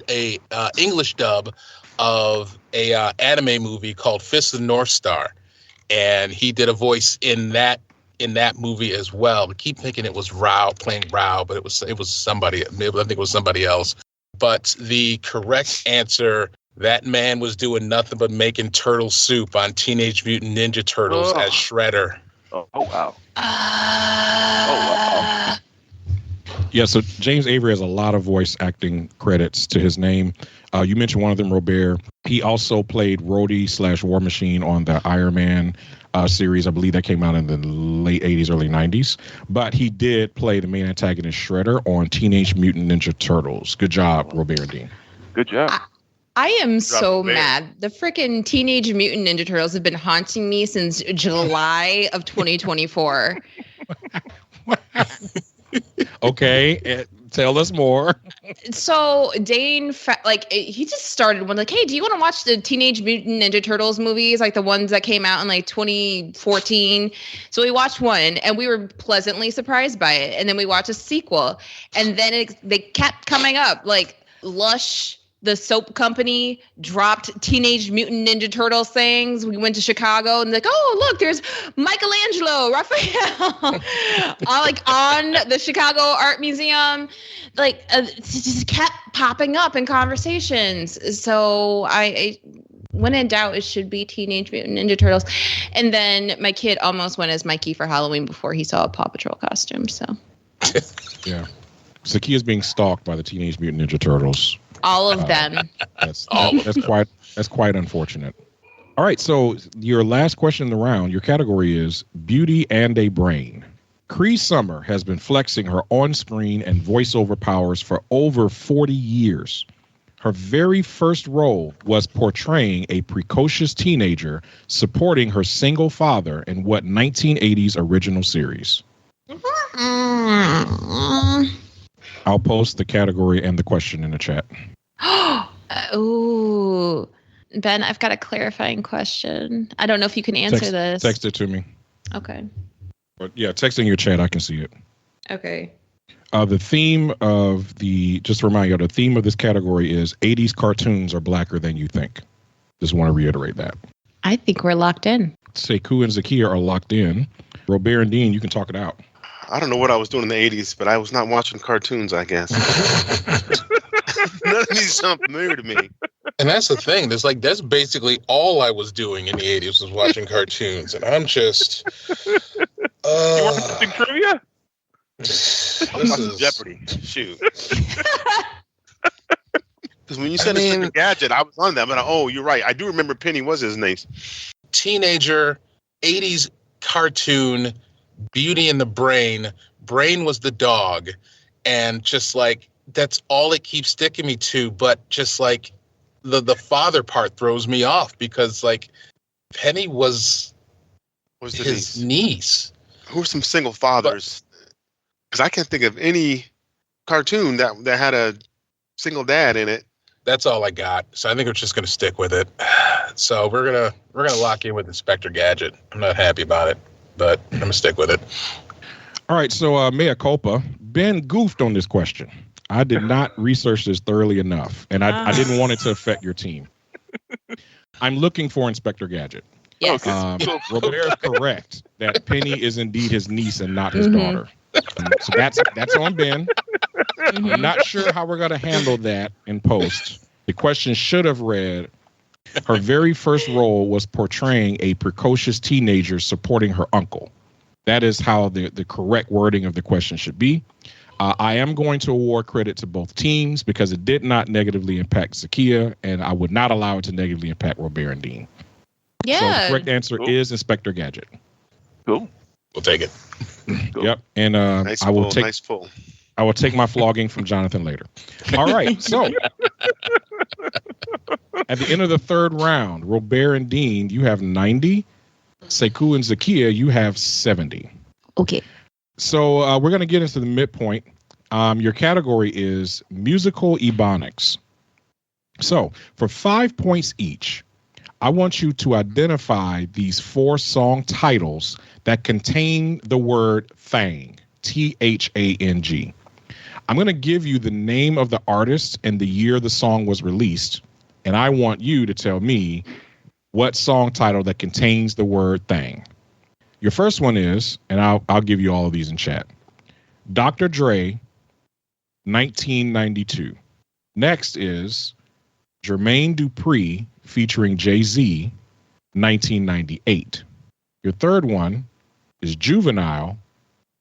a English dub of a anime movie called Fist of the North Star, and he did a voice in that movie as well. I keep thinking it was Rao playing Rao, but it was somebody. I think it was somebody else. But the correct answer, that man was doing nothing but making turtle soup on Teenage Mutant Ninja Turtles as Shredder. Oh wow. Yeah, so James Avery has a lot of voice acting credits to his name. You mentioned one of them, Robert. He also played Rhodey / War Machine on the Iron Man series. I believe that came out in the late 80s, early 90s. But he did play the main antagonist Shredder on Teenage Mutant Ninja Turtles. Good job, Robert and Dean. Good job. I am so mad. The freaking Teenage Mutant Ninja Turtles have been haunting me since July of 2024. Okay, tell us more. So Dane, he just started one hey, do you want to watch the Teenage Mutant Ninja Turtles movies, the ones that came out in 2014? So we watched one, and we were pleasantly surprised by it. And then we watched a sequel, and then they kept coming up. Lush, the soap company, dropped Teenage Mutant Ninja Turtles things. We went to Chicago and look, there's Michelangelo, Raphael, on the Chicago Art Museum. It just kept popping up in conversations. So I when in doubt, it should be Teenage Mutant Ninja Turtles. And then my kid almost went as Mikey for Halloween before he saw a Paw Patrol costume. So yeah, Zahkia is being stalked by the Teenage Mutant Ninja Turtles. All of them. That's quite unfortunate. All right, so your last question in the round, your category is Beauty and a Brain. Cree Summer has been flexing her on-screen and voiceover powers for over 40 years. Her very first role was portraying a precocious teenager supporting her single father in what 1980s original series? I'll post the category and the question in the chat. Ooh. Ben, I've got a clarifying question. I don't know if you can answer this. Text it to me. Okay. But yeah, text in your chat. I can see it. Okay. The theme of just to remind you, the theme of this category is 80s cartoons are blacker than you think. Just want to reiterate that. I think we're locked in. Sekou and Zahkia are locked in. Robert and Dean, you can talk it out. I don't know what I was doing in the 80s, but I was not watching cartoons, I guess. None of these sound familiar to me. And that's the thing. That's basically all I was doing in the 80s was watching cartoons. And I'm just... You weren't watching trivia? I'm watching Jeopardy. Shoot. Because when you said Inspector Gadget, I was on that. But you're right. I do remember Penny was his name. Teenager, 80s cartoon, Beauty and the Brain. Brain was the dog. And just like, that's all it keeps sticking me to. But just like the father part throws me off because like Penny was his niece. Who are some single fathers? Because I can't think of any cartoon that had a single dad in it. That's all I got. So I think we're just going to stick with it. So we're gonna lock in with Inspector Gadget. I'm not happy about it, but I'm gonna stick with it. All right. So mea culpa. Ben goofed on this question. I did not research this thoroughly enough, and I didn't want it to affect your team. I'm looking for Inspector Gadget. Yes. Robert is correct that Penny is indeed his niece and not his daughter. So that's on Ben. I'm not sure how we're going to handle that in post. The question should have read, her very first role was portraying a precocious teenager supporting her uncle. That is how the correct wording of the question should be. I am going to award credit to both teams because it did not negatively impact Zahkia, and I would not allow it to negatively impact Robert and Dean. Yeah. So the correct answer is Inspector Gadget. Cool. We'll take it. Cool. Yep. And nice I will pull, take nice pull. I will take my flogging from Jonathan later. All right. So at the end of the third round, Robert and Dean, you have 90. Sekou and Zahkia, you have 70. Okay. So we're going to get into the midpoint. Your category is musical ebonics. So for 5 points each, I want you to identify these 4 song titles that contain the word Thang, Thang. I'm going to give you the name of the artist and the year the song was released, and I want you to tell me what song title that contains the word Thang. Your first one is, and I'll give you all of these in chat, Dr. Dre, 1992. Next is Jermaine Dupri featuring Jay-Z, 1998. Your third one is Juvenile,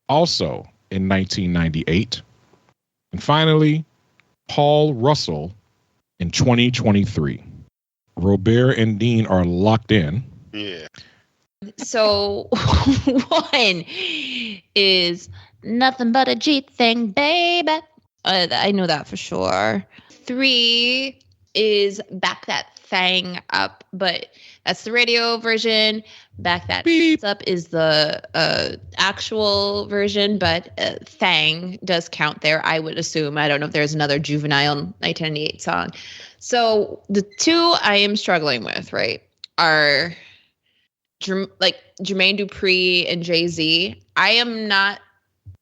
also in 1998. And finally, Paul Russell in 2023. Robert and Dean are locked in. Yeah. So one is Nothing But a G Thing, baby. I know that for sure. 3 is Back That Thang Up, but that's the radio version. Back That Beep Up is the actual version, but Thang does count there, I would assume. I don't know if there's another Juvenile 1998 song. So the 2 I am struggling with, right, are Jermaine Dupri and Jay-Z. I am not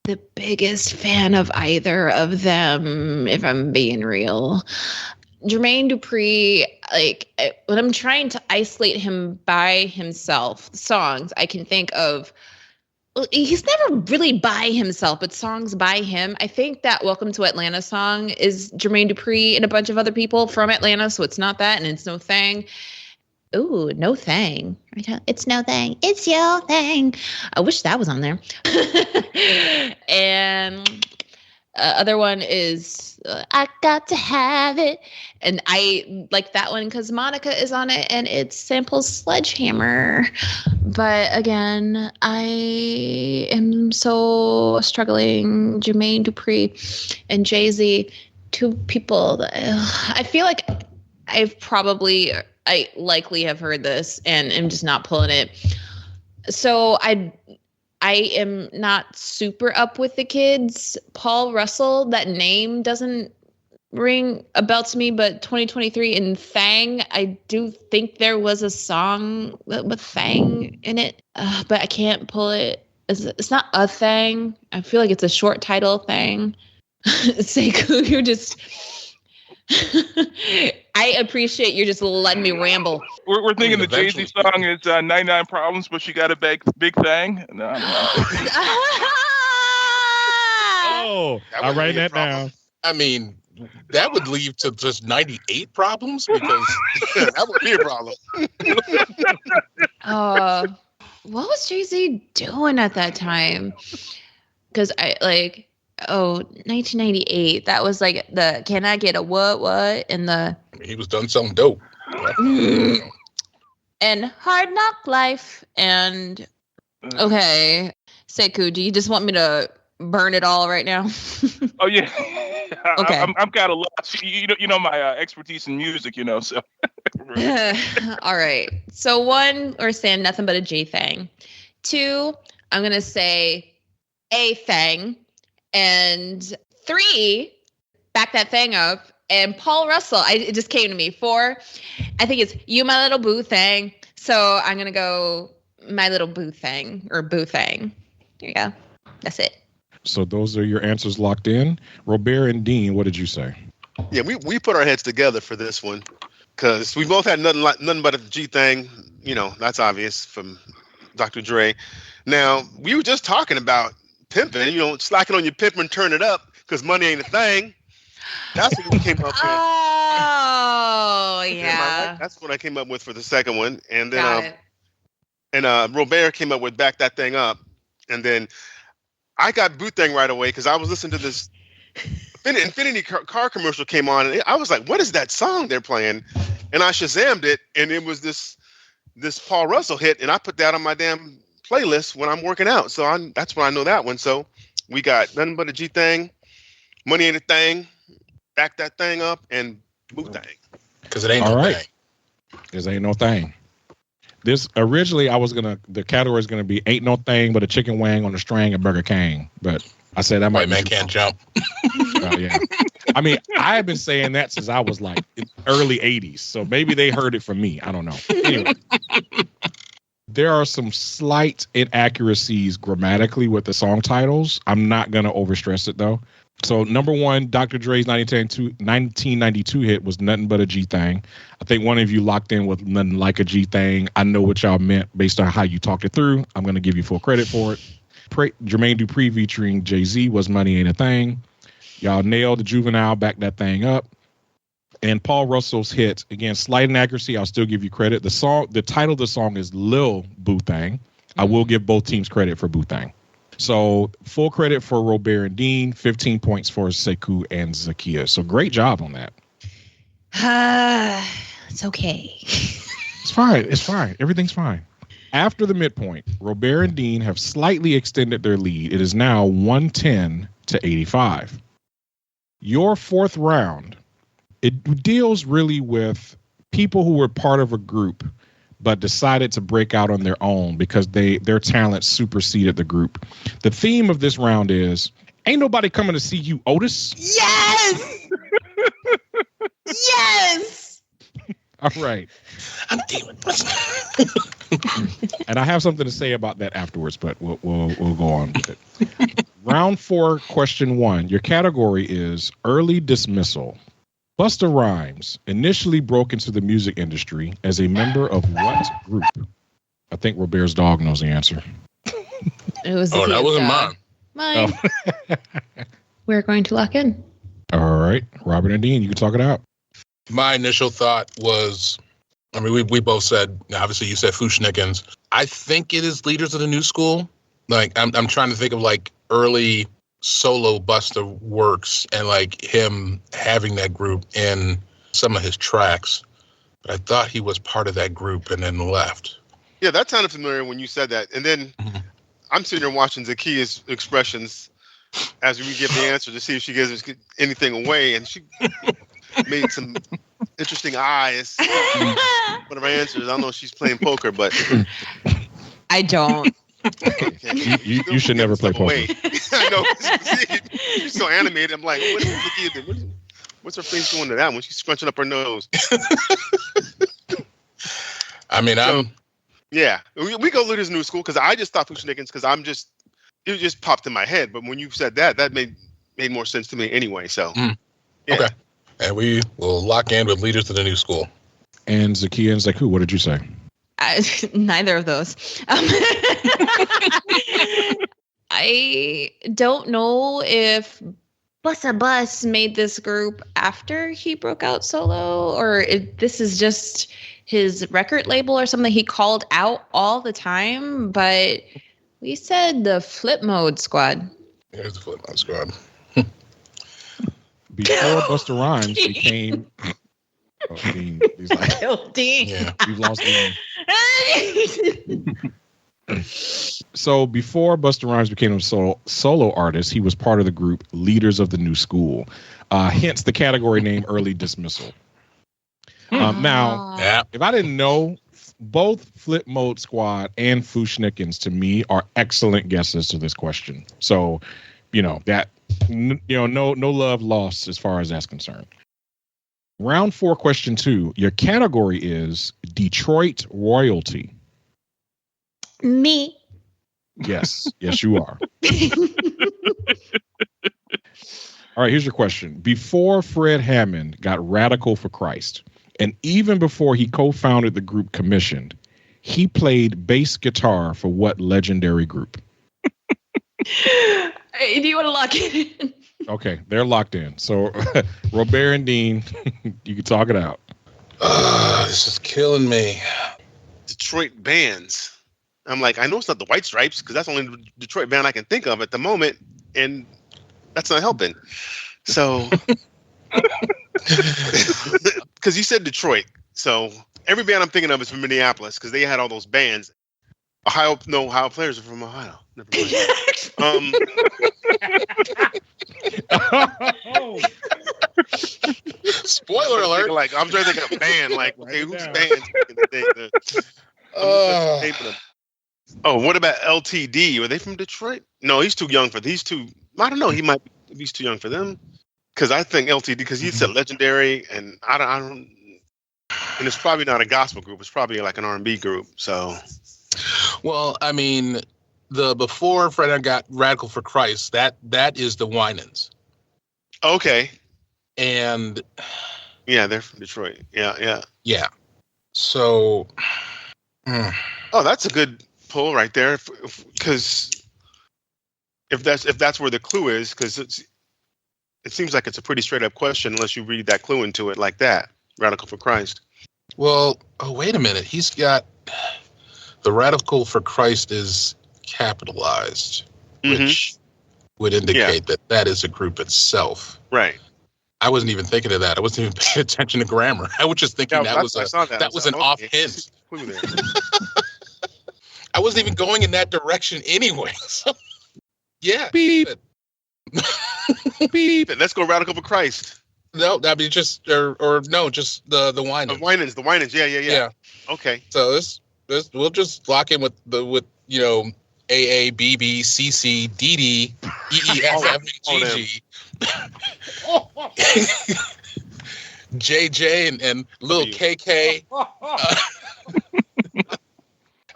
the biggest fan of either of them, if I'm being real. Jermaine Dupri, when I'm trying to isolate him by himself, songs I can think of, well, he's never really by himself, but songs by him. I think that Welcome to Atlanta song is Jermaine Dupri and a bunch of other people from Atlanta, so it's not that, and it's no Thang. Ooh, no Thang. It's no Thang. It's your thing. I wish that was on there. And other one is I Got to Have It. And I like that one because Monica is on it and it samples Sledgehammer. But again, I am so struggling. Jermaine Dupri and Jay-Z, 2 people that I feel like I likely have heard this and am just not pulling it. So I I am not super up with the kids. Paul Russell, that name doesn't ring a bell to me, but 2023 in Thang, I do think there was a song with Thang in it, but I can't pull it. It's not a Thang. I feel like it's a short title Thang. Sekou, you're just... I appreciate you just letting me ramble. We're thinking the Jay-Z song is 99 Problems, but she got a big thing. No. Oh, I'm writing that down. I mean, that would lead to just 98 problems because that would be a problem. What was Jay-Z doing at that time? Because 1998. That was like the "Can I get a what?" and the. He was done something dope. And Hard Knock Life and okay, Sekou, do you just want me to burn it all right now? Oh yeah. Okay. I'm kind of lost. You know my expertise in music. So. All right. So 1, we're saying nothing but a J thing. 2, I'm gonna say a thing. And 3, back that thing up. And Paul Russell, it just came to me. 4, I think it's You My Little Boo Thing. So I'm going to go My Little Boo Thing or Boo Thing. There you go. That's it. So those are your answers locked in. Robert and Dean, what did you say? Yeah, we put our heads together for this one because we both had nothing but a G thing. That's obvious from Dr. Dre. Now, we were just talking about pimping, slacking on your pimp and turn it up because money ain't a thing. That's what we came up with. Oh, yeah. That's what I came up with for the second one. And then Robert came up with Back That Thing Up. And then I got Boot Thing right away because I was listening to this Infinity car commercial came on. And I was like, what is that song they're playing? And I Shazammed it. And it was this Paul Russell hit. And I put that on my damn playlist when I'm working out. So that's when I know that one. So we got Nothing But a G Thing, Money Ain't a Thing, Back That Thing Up, and Boot Thing. Because it ain't no thing. Because ain't no thing. This originally the category is gonna be Ain't No Thing But a Chicken Wing on a String at Burger King. But I said that White man can't jump. Yeah. I mean, I have been saying that since I was like in early 80s. So maybe they heard it from me. I don't know. Anyway. There are some slight inaccuracies grammatically with the song titles. I'm not going to overstress it, though. So, number 1, Dr. Dre's 1992 hit was Nothing But a G Thing. I think one of you locked in with Nothing Like a G Thing. I know what y'all meant based on how you talked it through. I'm going to give you full credit for it. Jermaine Dupri featuring Jay-Z was Money Ain't a Thing. Y'all nailed the Juvenile, Back That Thing Up. And Paul Russell's hit, again, slight inaccuracy. I'll still give you credit. The title of the song is Lil Boo Thang. I will give both teams credit for Boo Thang. So full credit for Robert and Dean, 15 points for Sekou and Zahkia. So great job on that. It's okay. It's fine. Everything's fine. After the midpoint, Robert and Dean have slightly extended their lead. It is now 110 to 85. Your fourth round, it deals really with people who were part of a group but decided to break out on their own because their talent superseded the group. The theme of this round is, ain't nobody coming to see you, Otis. Yes! Yes! All right. I'm dealing And I have something to say about that afterwards, but we'll go on with it. Round 4, question 1. Your category is early dismissal. Busta Rhymes initially broke into the music industry as a member of what group? I think Robert's dog knows the answer. It was that wasn't mine. Mine. Oh. We're going to lock in. All right. Robert and Dean, you can talk it out. My initial thought was, I mean, we both said, obviously you said Fushnikins. I think it is Leaders of the New School. Like, I'm trying to think of like early solo Busta works and like him having that group in some of his tracks. But I thought he was part of that group and then left. Yeah, that sounded familiar when you said that. And then I'm sitting there watching Zakia's expressions as we give the answer to see if she gives anything away. And she made some interesting eyes. One of her answers. I don't know if she's playing poker, but I don't. Okay. You should never play poker. I know. She's so animated. I'm like, what's Zahkia doing? What's her face doing to that one? She's scrunching up her nose. I mean, yeah. We go to this new school because I just thought Fushnikins because it just popped in my head. But when you said that made more sense to me anyway. So, yeah. Okay. And we will lock in with leaders of the new school. And Zahkia and Sekou, what did you say? Neither of those. I don't know if Bussa Bus made this group after he broke out solo, or if this is just his record label or something he called out all the time. But we said the Flip Mode Squad. Here's the Flip Mode Squad. Before Busta Rhymes became... Oh, Dean. He's like, Dean. Yeah, we've lost Dean. So before Busta Rhymes became a solo artist, he was part of the group Leaders of the New School. Hence the category name Early Dismissal. Now, if I didn't know, both Flip Mode Squad and Fushnikins to me are excellent guesses to this question. So, no love lost as far as that's concerned. Round 4, question 2. Your category is Detroit royalty. Me. Yes, you are. All right, here's your question. Before Fred Hammond got radical for Christ, and even before he co-founded the group Commissioned, he played bass guitar for what legendary group? Hey, do you want to lock it in? Okay, they're locked in. So, Robert and Dean, you can talk it out. This is killing me. Detroit bands. I'm like, I know it's not the White Stripes because that's the only Detroit band I can think of at the moment, and that's not helping. So, because you said Detroit, so every band I'm thinking of is from Minneapolis because they had all those bands. Ohio players are from Ohio. Never mind. Spoiler alert! Like I'm trying to think of a band. Like, okay, who's bands? What about LTD? Were they from Detroit? No, he's too young for these two. I don't know. He's too young for them. Because I think LTD, because he said legendary, and I don't. And it's probably not a gospel group. It's probably like an R&B group. So. Well, I mean, the before Fred got radical for Christ, that is the Winans. Okay. And yeah, they're from Detroit. Yeah. So, oh, that's a good pull right there, because if that's where the clue is, because it seems like it's a pretty straight up question unless you read that clue into it like that. Radical for Christ. Well, wait a minute. He's got the radical for Christ is capitalized, which would indicate that is a group itself. Right. I wasn't even thinking of that. I wasn't even paying attention to grammar. I was just thinking that was an off hint. I wasn't even going in that direction anyway. So, yeah. Beep. Beep. Let's go radical for Christ. No, that'd be just just the Winans. The Winans. Yeah. Okay. So we'll just lock in with AA, BB, CC, DD, EEFF, GG, JJ, and little KK.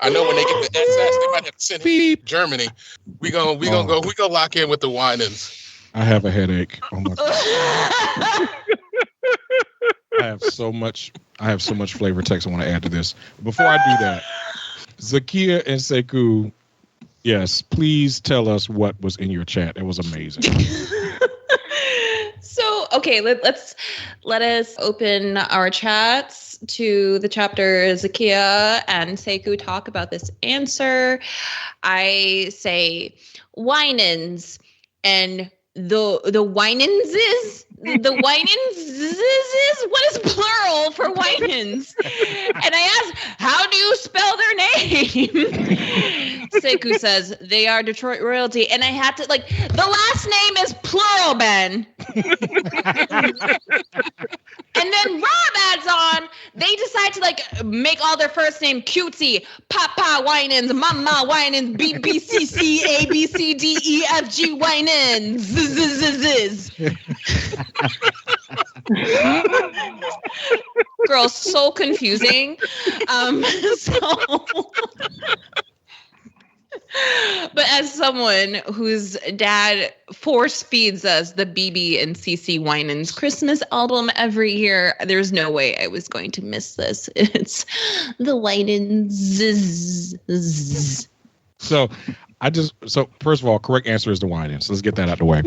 I know when they get the SS, they might have to send him to Germany. We gonna lock in with the Winans. I have a headache. Oh my God. I have so much flavor text I want to add to this. Before I do that, Zahkia and Sekou, yes, please tell us what was in your chat. It was amazing. So, okay, let us open our chats to the chapter Zahkia and Sekou talk about this answer. I say Winans, and the Winanses? The Winanses? What is plural for Winans? And I asked, how do you spell their name? Sekou says, they are Detroit royalty. And I had to, the last name is plural, Ben. And then Rob adds on, they decide to like make all their first name cutesy. Papa Winans, Mama Winans, BBCC, ABCDEFG Winans. Ziz. Girl, so confusing. But as someone whose dad force feeds us the BB and CC Winans Christmas album every year, there's no way I was going to miss this. It's the Winans. So first of all, correct answer is the Winans. Let's get that out the way.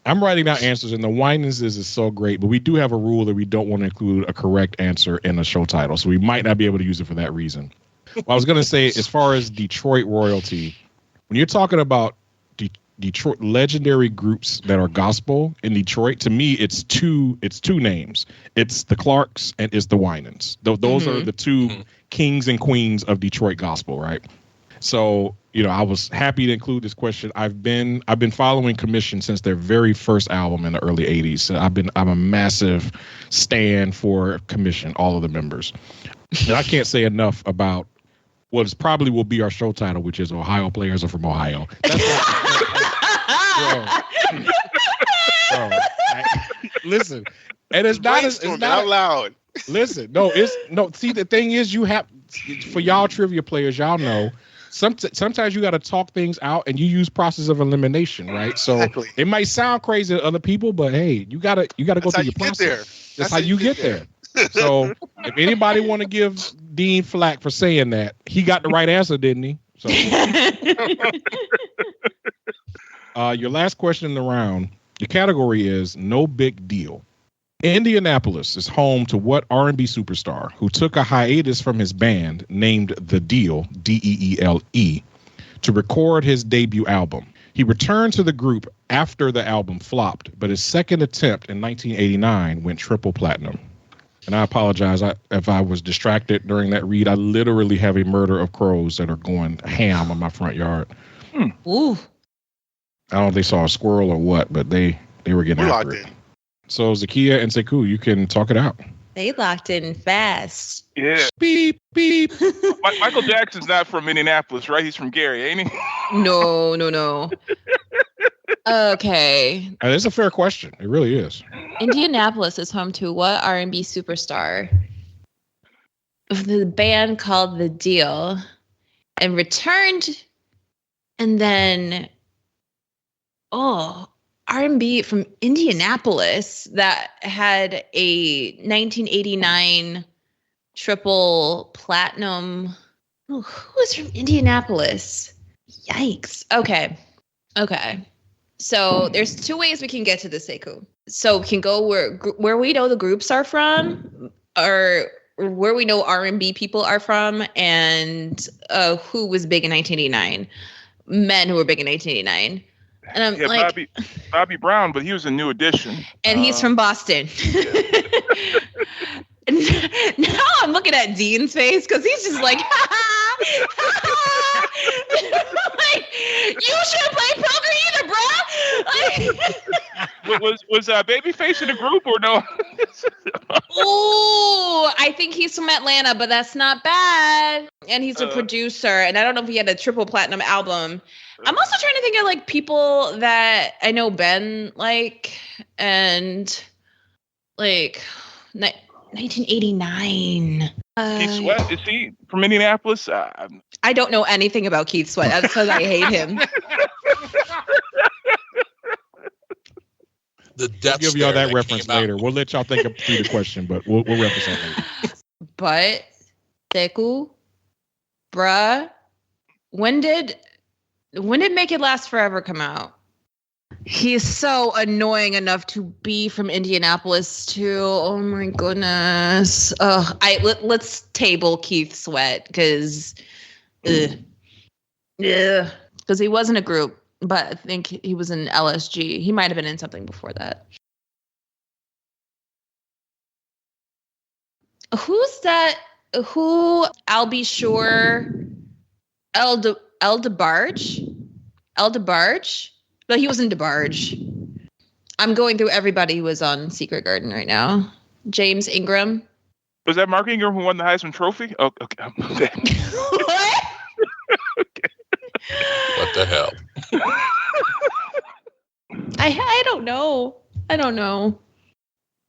I'm writing down answers, and the Winans is so great, but we do have a rule that we don't want to include a correct answer in a show title, so we might not be able to use it for that reason. Well, I was going to say, as far as Detroit royalty, when you're talking about Detroit legendary groups that are gospel in Detroit, to me, it's two names. It's the Clarks and it's the Winans. Those are the two kings and queens of Detroit gospel, right? So, I was happy to include this question. I've been following Commission since their very first album in the early 80s. So I'm a massive stan for Commission, all of the members. And I can't say enough about what probably will be our show title, which is Ohio Players Are From Ohio. Listen, and it's not out loud. Listen, see, the thing is, you have, for y'all trivia players, y'all know, sometimes you got to talk things out, and you use process of elimination, right? So it might sound crazy to other people, but hey, you gotta go through your process. That's how you get there. So if anybody want to give Dean flack for saying that, he got the right answer, didn't he? So your last question in the round, your category is no big deal. Indianapolis is home to what R&B superstar who took a hiatus from his band named The Deal, Deele, to record his debut album. He returned to the group after the album flopped, but his second attempt in 1989 went triple platinum. And I apologize if I was distracted during that read. I literally have a murder of crows that are going ham on my front yard. Ooh. I don't know if they saw a squirrel or what, but they were getting after it. So Zahkia and Sekou, you can talk it out. They locked in fast. Yeah. Beep, beep. Michael Jackson's not from Indianapolis, right? He's from Gary, ain't he? No. Okay. It's a fair question. It really is. Indianapolis is home to what R&B superstar? The band called The Deal and returned, and then R&B from Indianapolis that had a 1989 triple platinum. Oh, who was from Indianapolis? Yikes. Okay. So there's two ways we can get to the Sekou. So we can go where we know the groups are from, or where we know R&B people are from, and who was big in 1989. Men who were big in 1989. And I'm like, Bobby Brown, but he was a New Edition. And he's from Boston. And now I'm looking at Dean's face because he's just like, like, you shouldn't play poker either, bro. Was Babyface in the group or no? Ooh, I think he's from Atlanta, but that's not bad. And he's a producer, and I don't know if he had a triple platinum album. I'm also trying to think of like people that I know Ben like, and like 1989. Keith Sweat, is he from Indianapolis? I don't know anything about Keith Sweat. That's because I hate him. The Death We'll give y'all that reference later. We'll let y'all think through the question, but we'll reference that later. But Sekou, bruh, when did Make It Last Forever come out? He's so annoying enough to be from Indianapolis too. Oh my goodness. Let's table Keith Sweat because he wasn't a group, but I think he was in LSG. He might have been in something before that. Who's that? Who? I'll be sure. El DeBarge? No, he wasn't DeBarge. I'm going through everybody who was on Secret Garden right now. James Ingram. Was that Mark Ingram who won the Heisman Trophy? Oh, okay. What? What the hell? I don't know. I don't know.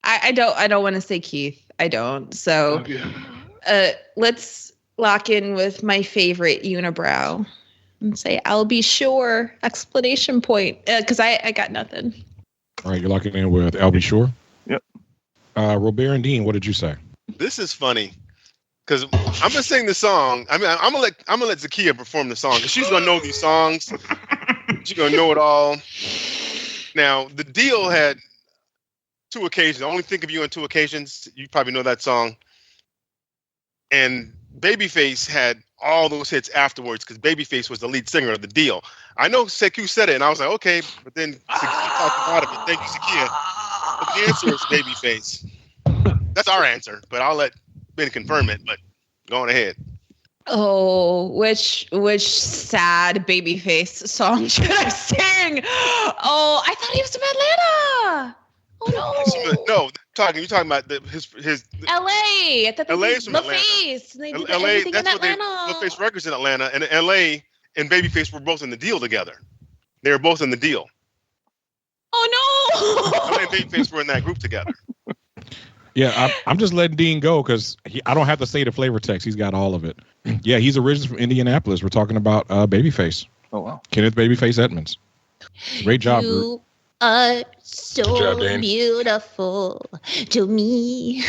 I don't want to say Keith. I don't. So let's lock in with my favorite unibrow and say I'll be sure! Exclamation point. Because I got nothing. All right, you're locking in with I'll be sure. Yep. Robert and Dean, what did you say? This is funny because I'm gonna sing the song. I mean, I'm gonna let Zahkia perform the song because she's gonna know these songs. She's gonna know it all. Now, the deal had 2 occasions. I only think of you on 2 occasions. You probably know that song. And Babyface had all those hits afterwards because Babyface was the lead singer of the deal. I know Sekou said it, and I was like, okay, but then Zahkia talked about it. But thank you, Zahkia. But the answer is Babyface. That's our answer, but I'll let Ben confirm it. But go on ahead. Oh, which sad Babyface song should I sing? Oh, I thought he was from Atlanta. Oh no. No, you're talking about his LA. I thought LA is from Atlanta. LaFace. They did LA, everything in that's what Atlanta. LaFace Records in Atlanta, and LA and Babyface were both in the deal together. They were both in the deal. Oh no. LA and Babyface were in that group together. Yeah, I'm just letting Dean go because I don't have to say the flavor text. He's got all of it. Yeah, he's originally from Indianapolis. We're talking about Babyface. Oh, wow. Kenneth Babyface Edmonds. Great job, You group. are so job, Dane. beautiful to me.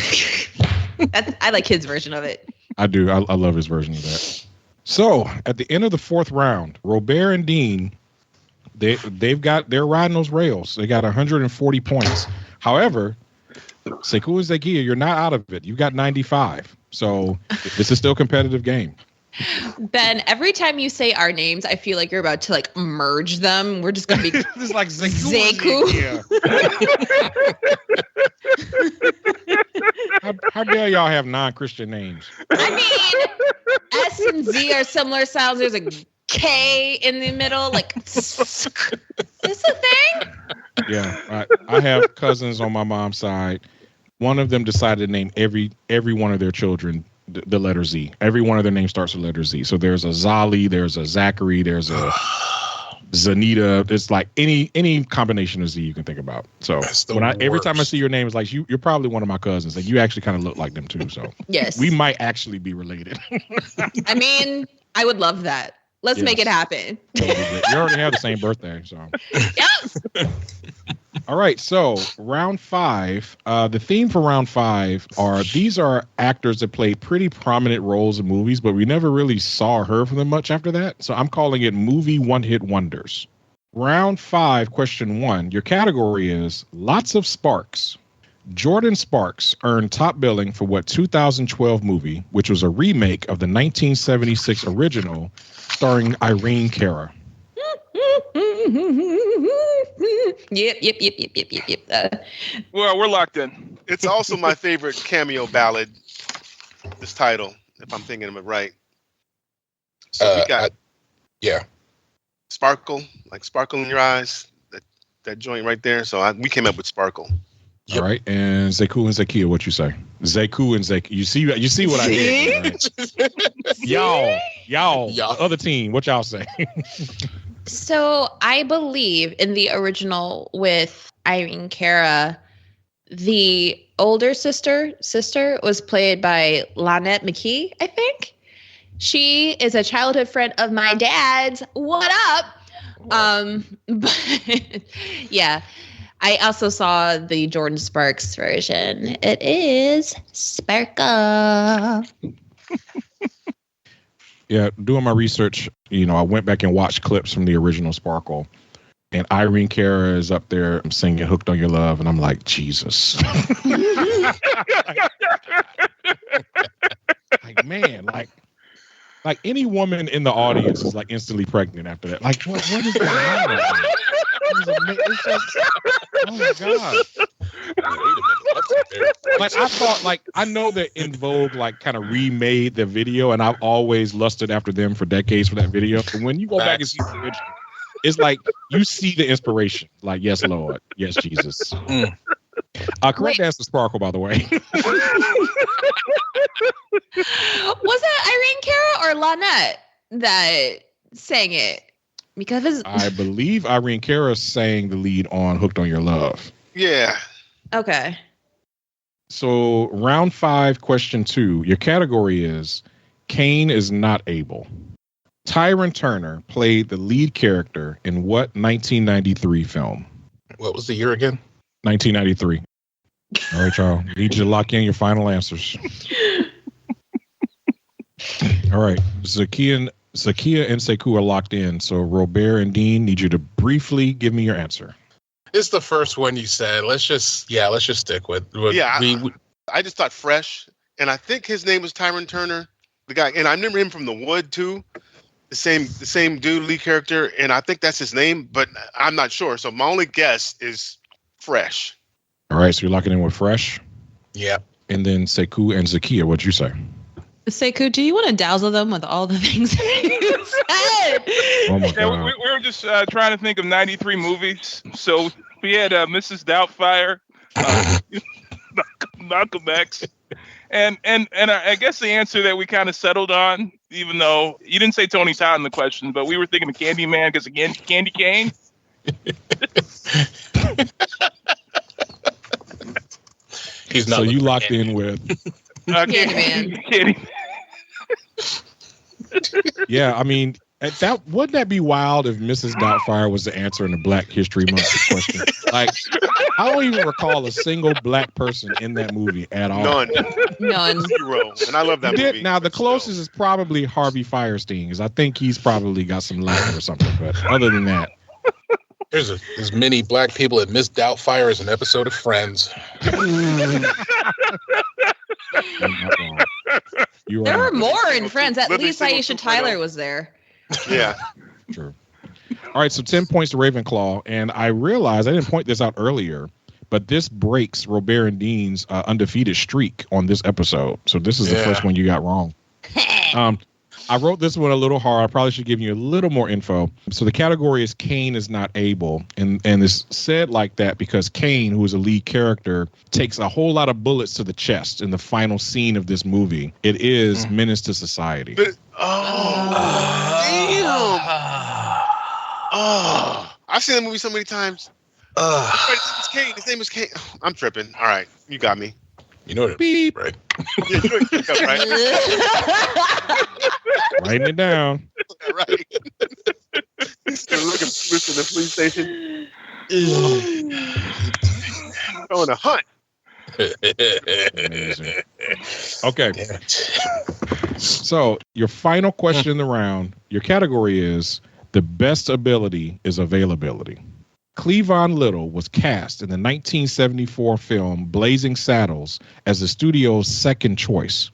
I like his version of it. I do. I love his version of that. So, at the end of the 4th round, Robert and Dean, they're riding those rails. They got 140 points. However, Sekou and Zahkia, you're not out of it. You got 95. So this is still a competitive game. Ben, every time you say our names, I feel like you're about to like merge them. We're just gonna be It's like Sekou. How dare y'all have non-Christian names? I mean, S and Z are similar sounds. There's a K in the middle. Like, is this a thing? Yeah, I have cousins on my mom's side. One of them decided to name every one of their children the letter Z. Every one of their names starts with letter Z. So there's a Zali, there's a Zachary, there's a Zanita. It's like any combination of Z you can think about. So every time I see your name, it's like you're probably one of my cousins. Like you actually kind of look like them too. So yes, we might actually be related. I mean, I would love that. Let's make it happen. You already have the same birthday, so. Yes. All right, so round 5. The theme for round 5 these are actors that played pretty prominent roles in movies, but we never really saw or heard from them much after that. So I'm calling it movie one-hit wonders. Round 5, question 1. Your category is lots of sparks. Jordan Sparks earned top billing for what 2012 movie, which was a remake of the 1976 original starring Irene Cara? Yep. Well, we're locked in. It's also my favorite cameo ballad, this title, if I'm thinking of it right. So we got Sparkle, like sparkle in your eyes, that joint right there. So we came up with Sparkle. All right, and Sekou and Zahkia, what you say? Sekou and Zahkia. You see what I did? Right? Y'all, the other team, what y'all say? So I believe in the original with Irene Cara, the older sister was played by Lynette McKee, I think. She is a childhood friend of my dad's. What up? But yeah. I also saw the Jordan Sparks version. It is Sparkle. Yeah, doing my research, I went back and watched clips from the original Sparkle. And Irene Cara is up there singing Hooked on Your Love. And I'm like, Jesus. Like, man, like any woman in the audience is like instantly pregnant after that. Like, what is going on? It's just, oh my God. Like I thought, I know that In Vogue kind of remade the video, and I've always lusted after them for decades for that video. But when you go back and see the original, It's like you see the inspiration. Like, yes, Lord. Yes, Jesus. Correct answer, Sparkle, by the way. Was it Irene Cara or Lynette that sang it? Because I believe Irene Cara sang the lead on Hooked on Your Love. Yeah. Okay. So round 5, question 2. Your category is Cain is not able. Tyron Turner played the lead character in what 1993 film? What was the year again? 1993. All right, y'all. Need you to lock in your final answers. All right. Zahkia and Sekou are locked in. So Robert and Dean, need you to briefly give me your answer. It's the first one you said. Let's just stick with. I just thought Fresh, and I think his name was Tyron Turner, the guy, and I remember him from The Wood too. The same dude, lead character, and I think that's his name, but I'm not sure. So my only guess is Fresh. All right, so you're locking in with Fresh. Yeah. And then Sekou and Zahkia, what'd you say? Sekou, do you want to dazzle them with all the things you said? Oh my Yeah, God. we were just trying to think of 93 movies. So we had Mrs. Doubtfire, Malcolm X, and I guess the answer that we kind of settled on, even though you didn't say Tony Todd in the question, but we were thinking of Candyman because again, Candy Cane. He's not. So you locked in with Candyman. Yeah, I mean, wouldn't that be wild if Mrs. Doubtfire was the answer in the Black History Month question? Like, I don't even recall a single black person in that movie at all. None. Zero. And I love that movie. Now, the closest is probably Harvey Fierstein, because I think he's probably got some Latin or something. But other than that, There's as many black people at Miss Doubtfire as an episode of Friends. There were more in Friends. At Living least single Aisha superhero. Tyler was there. Yeah. True. All right, so 10 points to Ravenclaw. And I realized I didn't point this out earlier, but this breaks Robert and Dean's undefeated streak on this episode. So this is the first one you got wrong. I wrote this one a little hard. I probably should give you a little more info. So the category is Cain is not able. And it's said like that because Cain, who is a lead character, takes a whole lot of bullets to the chest in the final scene of this movie. It is Menace to Society. Damn. I've seen that movie so many times. His name is Cain. I'm tripping. All right. You got me. You know what? Beep. Right. Yeah, you know what, right? Writing it down. Right. Still looking for this in the police station. On a hunt. Amazing. Okay. So your final question in the round, your category is the best ability is availability. Cleavon Little was cast in the 1974 film Blazing Saddles as the studio's second choice.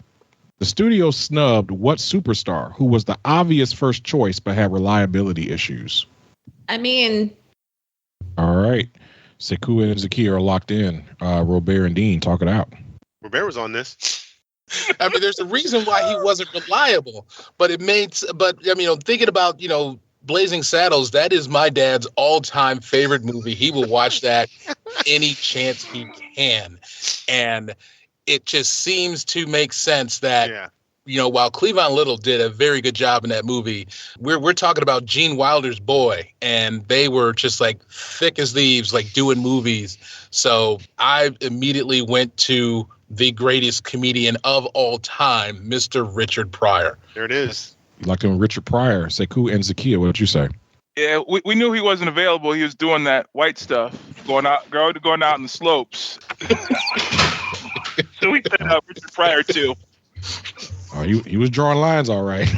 The studio snubbed what superstar who was the obvious first choice but had reliability issues? I mean, all right. Sekou and Zahkia are locked in. Robert and Dean, talk it out. Robert was on this. I mean, there's a reason why he wasn't reliable, but thinking about, Blazing Saddles, that is my dad's all-time favorite movie. He will watch that any chance he can. And it just seems to make sense that, while Cleavon Little did a very good job in that movie, we're talking about Gene Wilder's boy, and they were just like thick as thieves, like doing movies. So I immediately went to the greatest comedian of all time, Mr. Richard Pryor. There it is. You locked in with Richard Pryor. Sekou and Zahkia, what did you say? Yeah, we knew he wasn't available. He was doing that white stuff, going out in the slopes. So we said Richard Pryor too. Oh, he was drawing lines, all right.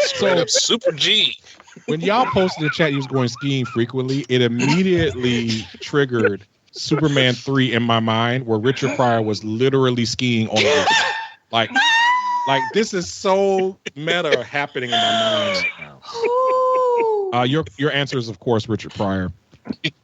Straight up Super G. When y'all posted in the chat, he was going skiing frequently. It immediately triggered Superman 3 in my mind, where Richard Pryor was literally skiing on the like this is so meta happening in my mind right now. Your answer is, of course, Richard Pryor.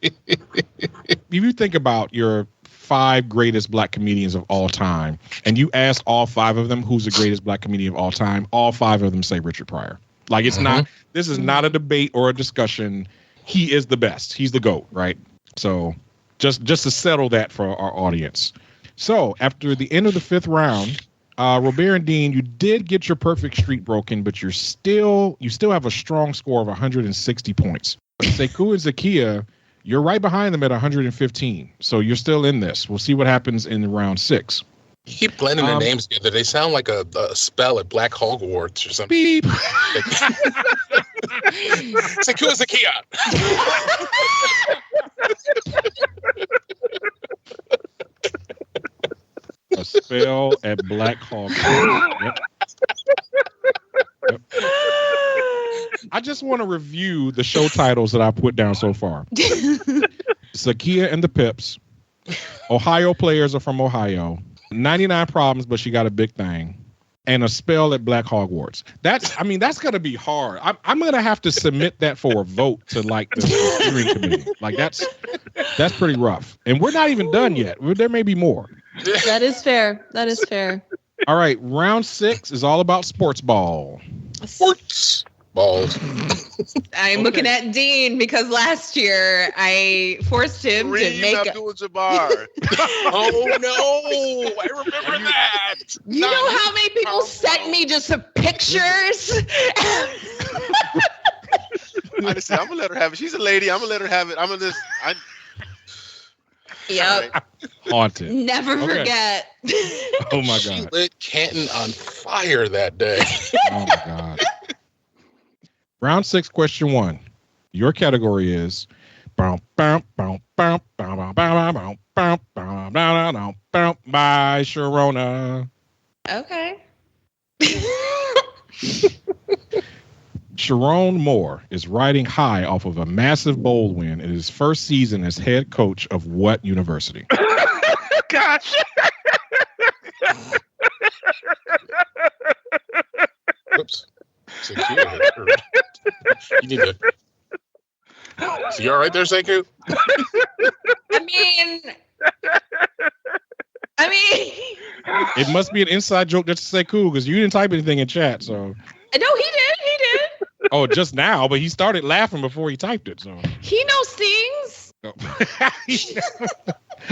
If you think about your 5 greatest black comedians of all time, and you ask all 5 of them who's the greatest black comedian of all time, all 5 of them say Richard Pryor. Like it's not. This is not a debate or a discussion. He is the best. He's the GOAT, right? So just to settle that for our audience. So after the end of the 5th round, Robert and Dean, you did get your perfect streak broken, but you still have a strong score of 160 points. Sekou and Zahkia, you're right behind them at 115. So you're still in this. We'll see what happens in round 6. You keep blending their names together. They sound like a spell at Black Hogwarts or something. Beep. Sekou and Zahkia. A spell at Black Hogwarts. Yep. I just want to review the show titles that I put down so far. Zahkia and the Pips. Ohio players are from Ohio. 99 problems, but she got a big thing. And a spell at Black Hogwarts. That's going to be hard. I'm going to have to submit that for a vote to like the steering committee. Like that's pretty rough. And we're not even done yet. There may be more. That is fair. All right. Round 6 is all about sports ball. Sports balls. I'm looking at Dean because last year I forced him to make Abdul-Jabbar. Oh no! I remember that. You know how many people sent me just some pictures? I just said, I'm gonna let her have it. She's a lady. I'm gonna let her have it. Yep. Haunted. Never forget. Oh my She God. lit Canton on fire that day. Oh my God. Round 6, question 1. Your category is by Sharona. Okay. Sharon Moore is riding high off of a massive bowl win in his first season as head coach of what university? Gosh. Oops. Sekou. You need to. So you all right there, Sekou? I mean, It must be an inside joke just to say cool because you didn't type anything in chat. So no, he did. oh, just now, but he started laughing before he typed it. So He knows things.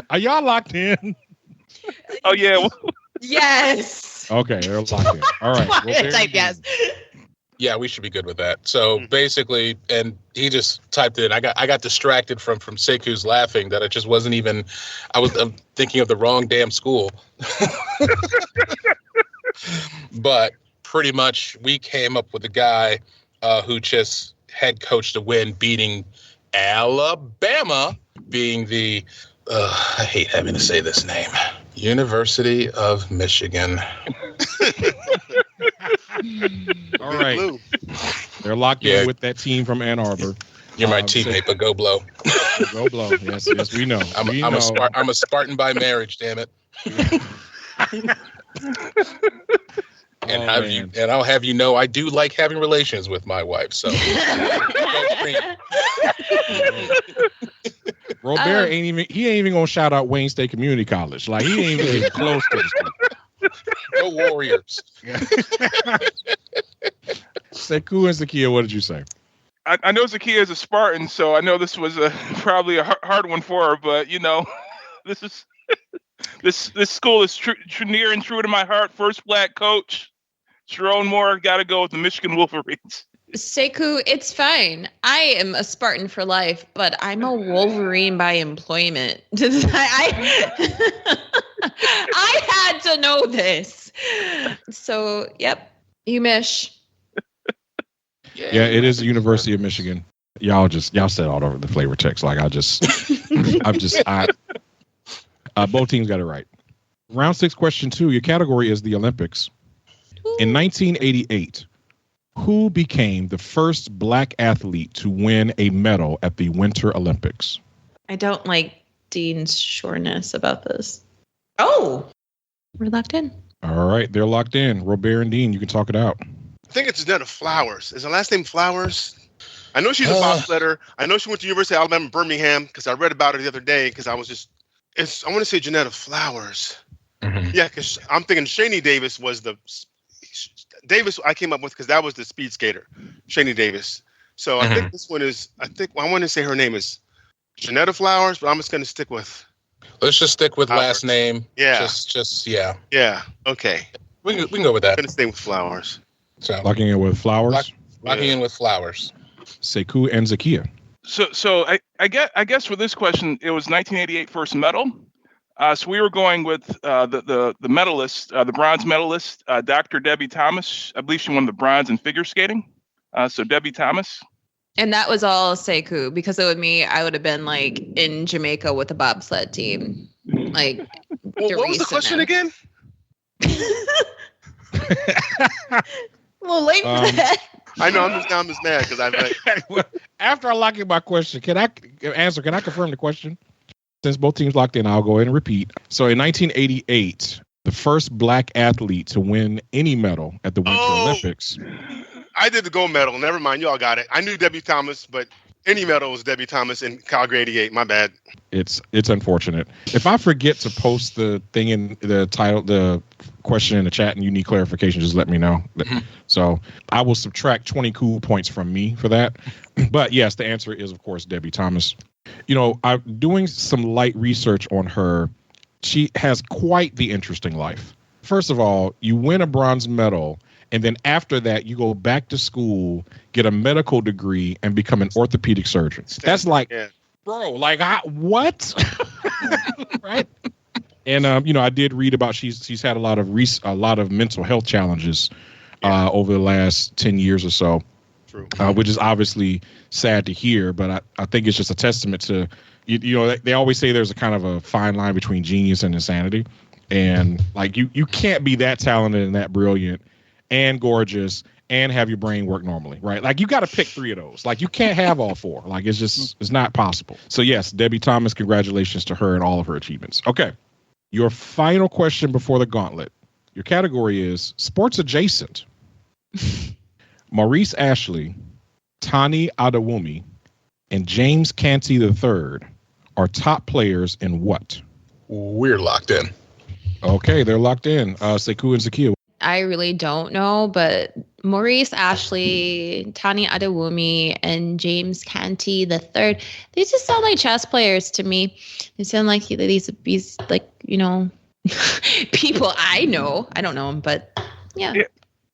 Are y'all locked in? Oh yeah. Yes. Okay, they're locked in. All right. Why did I type yes? Yeah, we should be good with that. So basically, and he just typed it. I got distracted from Sekou's laughing that I just wasn't even. I'm thinking of the wrong damn school. But pretty much, we came up with a guy who just head coached a win, beating Alabama, being the. I hate having to say this name. University of Michigan. All right. They're locked in with that team from Ann Arbor. You're my teammate, but go blow. Go blow. Yes, we know. I'm a Spartan by marriage, damn it. And I'll have you know I do like having relations with my wife. So Robert ain't even gonna shout out Wayne State Community College. Like he ain't even getting close to the school. Go Warriors. Sekou and Zahkia, what did you say? I know Zahkia is a Spartan, so I know this was probably a hard one for her. But you know, this is this school is near and true to my heart. First black coach, Sharon Moore. Got to go with the Michigan Wolverines. Sekou, it's fine. I am a Spartan for life, but I'm a Wolverine by employment. I had to know this. So, yep, UMich. Yeah, it is the University of Michigan. Y'all said all over the flavor text. Like both teams got it right. Round 6, question 2. Your category is the Olympics. In 1988, who became the first black athlete to win a medal at the Winter Olympics? I don't like Dean's sureness about this. Oh, we're locked in. All right, they're locked in. Robert and Dean, you can talk it out. I think it's Janetta Flowers. Is her last name Flowers? I know she's a bobsledder. I know she went to University of Alabama, Birmingham, because I read about her the other day. Because I want to say Janetta Flowers. Mm-hmm. Yeah, because I'm thinking Shani Davis was Davis I came up with because that was the speed skater, Shani Davis. So I think this one is. I want to say her name is Janetta Flowers, but I'm just going to stick with. Let's just stick with Flowers. last name. Yeah. Just yeah. Yeah. Okay. We can go with that. I'm going to stay with Flowers. So Locking in with Flowers. Locking in with Flowers. Sekou and Zahkia. So I guess for this question, it was 1988 first medal. So we were going with the medalist, the bronze medalist, Dr. Debbie Thomas. I believe she won the bronze in figure skating. So Debbie Thomas. And that was all Sekou, because it would me, I would have been like in Jamaica with the bobsled team. Like, what was the question again? Well, late for that. I know I'm just mad because I'm like. After I lock in my question, can I confirm the question? Since both teams locked in, I'll go ahead and repeat. So in 1988, the first black athlete to win any medal at the Winter Olympics. I did the gold medal. Never mind. You all got it. I knew Debbie Thomas, but any medal was Debbie Thomas in Calgary 88. My bad. It's unfortunate. If I forget to post the thing in the title, the question in the chat, and you need clarification, just let me know. So I will subtract 20 cool points from me for that. But yes, the answer is, of course, Debbie Thomas. You know, I'm doing some light research on her. She has quite the interesting life. First of all, you win a bronze medal, and then after that, you go back to school, get a medical degree, and become an orthopedic surgeon. That's like, bro, like, what? Right? And you know, I did read about she's had a lot of mental health challenges over the last 10 years or so. True. Which is obviously sad to hear, but I think it's just a testament to, you know, they always say there's a kind of a fine line between genius and insanity. And like, you can't be that talented and that brilliant and gorgeous and have your brain work normally, right? Like, you got to pick three of those. Like, you can't have all four. Like, it's not possible. So yes, Debbie Thomas, congratulations to her and all of her achievements. Okay. Your final question before the gauntlet. Your category is sports adjacent. Maurice Ashley, Tani Adewumi, and James Canty III are top players in what? We're locked in. Okay, they're locked in. Sekou and Zahkia. I really don't know, but Maurice Ashley, Tani Adewumi, and James Canty III, they just sound like chess players to me. They sound like these like, you know, people I know. I don't know them, but yeah.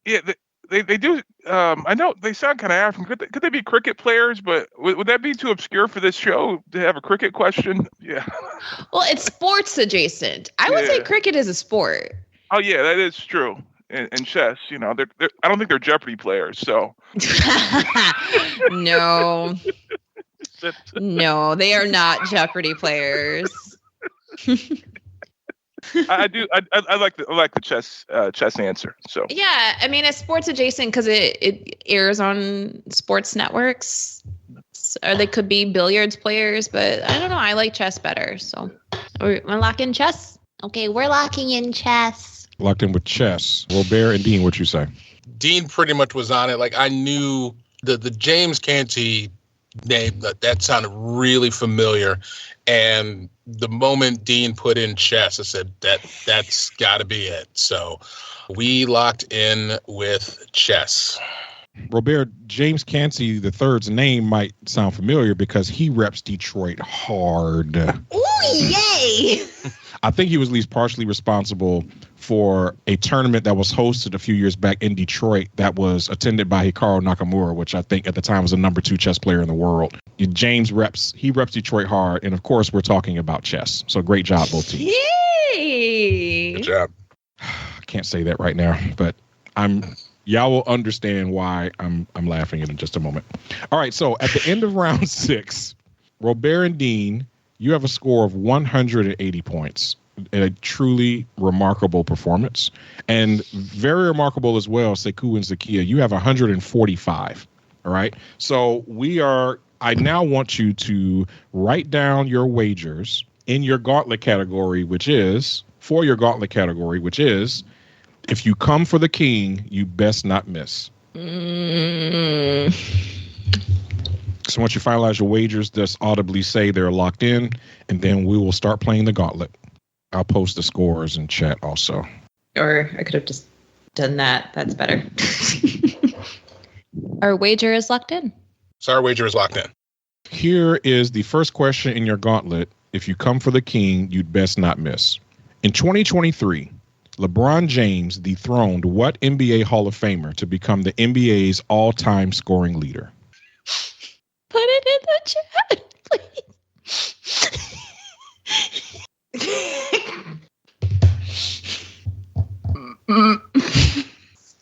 Yeah, they do. I know they sound kind of African. Could they be cricket players? But would that be too obscure for this show to have a cricket question? Yeah. Well, it's sports adjacent. I would say cricket is a sport. Oh yeah, that is true. And chess, you know, they're I don't think they're Jeopardy players. So. No. No, they are not Jeopardy players. I do. I like the chess answer. So yeah, I mean, it's sports adjacent because it airs on sports networks, or they could be billiards players. But I don't know. I like chess better. So we're lock in chess. Okay, we're locking in chess. Locked in with chess. Robert and Dean, what you say? Dean pretty much was on it. Like, I knew the James Canty name, that sounded really familiar. And the moment Dean put in chess, I said, that's got to be it. So we locked in with chess. Robert, James Canty III's name might sound familiar because he reps Detroit hard. Ooh, yay! I think he was at least partially responsible for a tournament that was hosted a few years back in Detroit that was attended by Hikaru Nakamura, which I think at the time was the number 2 chess player in the world. James reps Detroit hard, and of course we're talking about chess. So great job, both teams. Yay! Good job. I can't say that right now, but y'all will understand why I'm laughing in just a moment. All right, so at the end of round 6, Robert and Dean, you have a score of 180 points. A truly remarkable performance. And very remarkable as well, Sekou and Zahkia, you have 145. All right. So I now want you to write down your wagers in your gauntlet category, which is, if you come for the king, you best not miss. So once you finalize your wagers, just audibly say they're locked in, and then we will start playing the gauntlet. I'll post the scores in chat also. Or I could have just done that. That's better. Our wager is locked in. So our wager is locked in. Here is the first question in your gauntlet. If you come for the king, you'd best not miss. In 2023, LeBron James dethroned what NBA Hall of Famer to become the NBA's all-time scoring leader? Put it in the chat, please.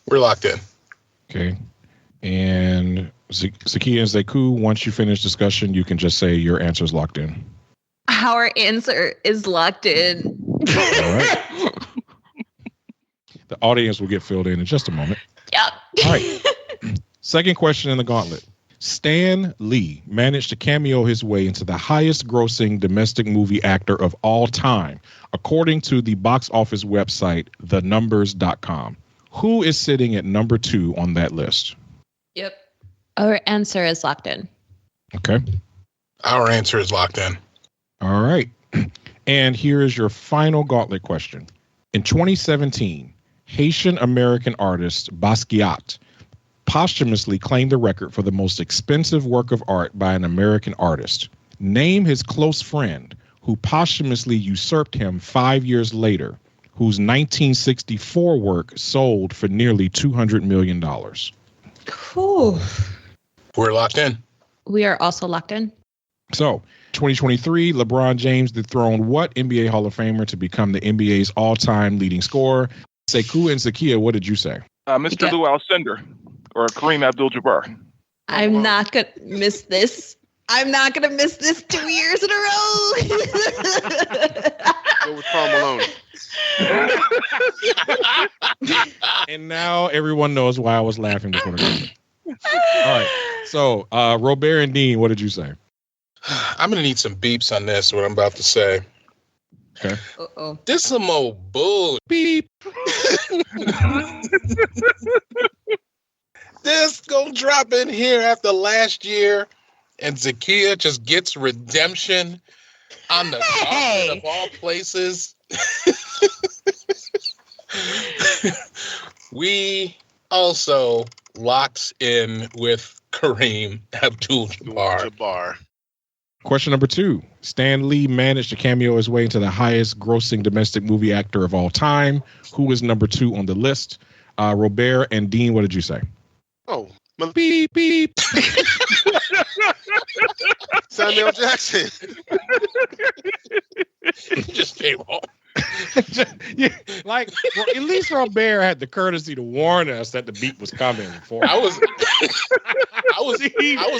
We're locked in. Okay. And Zahkia and Sekou, once you finish discussion, you can just say your answer is locked in. Our answer is locked in. All right. The audience will get filled in just a moment. Yep. All right. Second question in the gauntlet. Stan Lee managed to cameo his way into the highest grossing domestic movie actor of all time, according to the box office website, thenumbers.com. Who is sitting at number 2 on that list? Yep. Our answer is locked in. Okay. Our answer is locked in. All right. And here is your final gauntlet question. In 2017, Haitian American artist Basquiat posthumously claimed the record for the most expensive work of art by an American artist. Name his close friend who posthumously usurped him 5 years later, whose 1964 work sold for nearly $200 million. Cool. We're locked in. We are also locked in. So, 2023, LeBron James dethroned what NBA Hall of Famer to become the NBA's all-time leading scorer? Sekou and Zahkia, what did you say? Mr. Lou Alcindor or Kareem Abdul-Jabbar. I'm not going to miss this. I'm not going to miss this 2 years in a row. Go with Karl Malone. And now everyone knows why I was laughing before the game. All right. So, Robert and Dean, what did you say? I'm going to need some beeps on this, what I'm about to say. Okay. Uh-oh. This some old bull. Beep. This gonna drop in here after last year, and Zahkia just gets redemption on the carpet of all places. We also locked in with Kareem Abdul-Jabbar. Question number 2. Stan Lee managed to cameo his way into the highest grossing domestic movie actor of all time. Who is number 2 on the list? Robert and Dean, what did you say? Oh, beep, beep. Samuel Jackson. Just came on. Yeah, like, well, at least Robert had the courtesy to warn us that the beat was coming. I was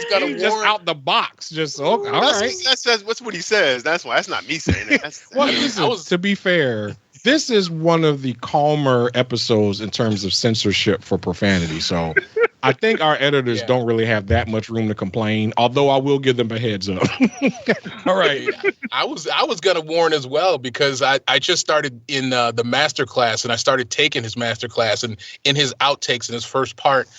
gonna warn just out the box. Just okay, all right. That's what he says. That's why. That's not me saying it. Well, to be fair, this is one of the calmer episodes in terms of censorship for profanity. So I think our editors don't really have that much room to complain, although I will give them a heads up. All right. I was going to warn as well, because I just started in the master class, and I started taking his master class, and in his outtakes in his first part,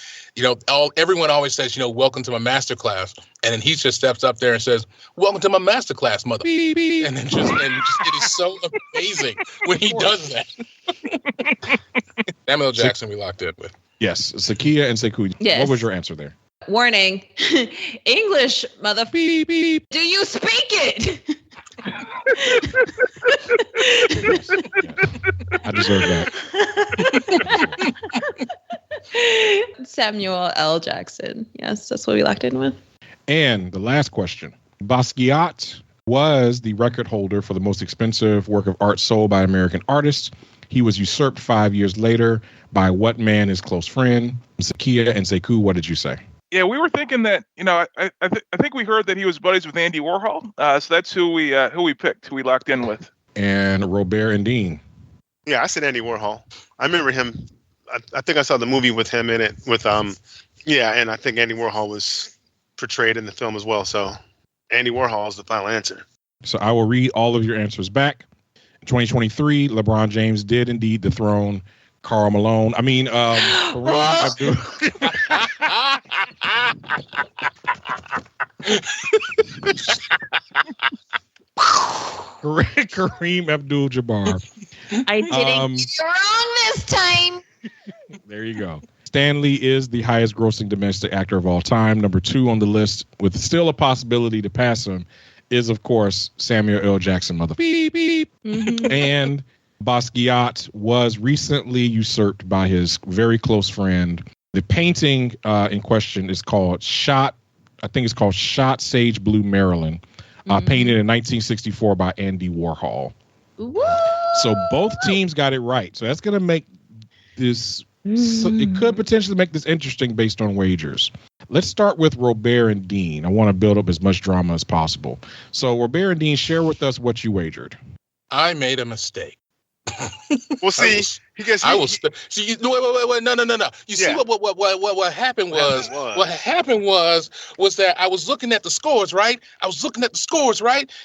everyone always says, welcome to my master class. And then he just steps up there and says, welcome to my master class, mother. And then just it is so amazing when he does that. Samuel Jackson, we locked in with. Yes. Zahkia and Sekou. Yes. What was your answer there? Warning. English, mother. Beep, beep. Do you speak it? I deserve that. Samuel L. Jackson. Yes, that's what we locked in with. And the last question. Basquiat was the record holder for the most expensive work of art sold by an American artist. He was usurped 5 years later by what man, his close friend? Zahkia and Sekou, what did you say? Yeah, we were thinking that, I think we heard that he was buddies with Andy Warhol. So that's who we picked, who we locked in with. And Robert and Dean. Yeah, I said Andy Warhol. I remember him. I think I saw the movie with him in it and I think Andy Warhol was portrayed in the film as well. So Andy Warhol is the final answer. So I will read all of your answers back. In 2023, LeBron James did indeed dethrone Karl Malone. Kareem Abdul-Jabbar. I didn't get it wrong this time. you go. Stanley is the highest grossing domestic actor of all time. Number 2 on the list, with still a possibility to pass him, is, of course, Samuel L. Jackson, mother beep, beep. And Basquiat was recently usurped by his very close friend. The painting in question is called Shot Sage Blue Maryland, painted in 1964 by Andy Warhol. Woo! So both teams got it right. So that's going to make this, it could potentially make this interesting based on wagers. Let's start with Robert and Dean. I want to build up as much drama as possible. So Robert and Dean, share with us what you wagered. I made a mistake. Well, see, wait, no. You see what happened was that I was looking at the scores, right?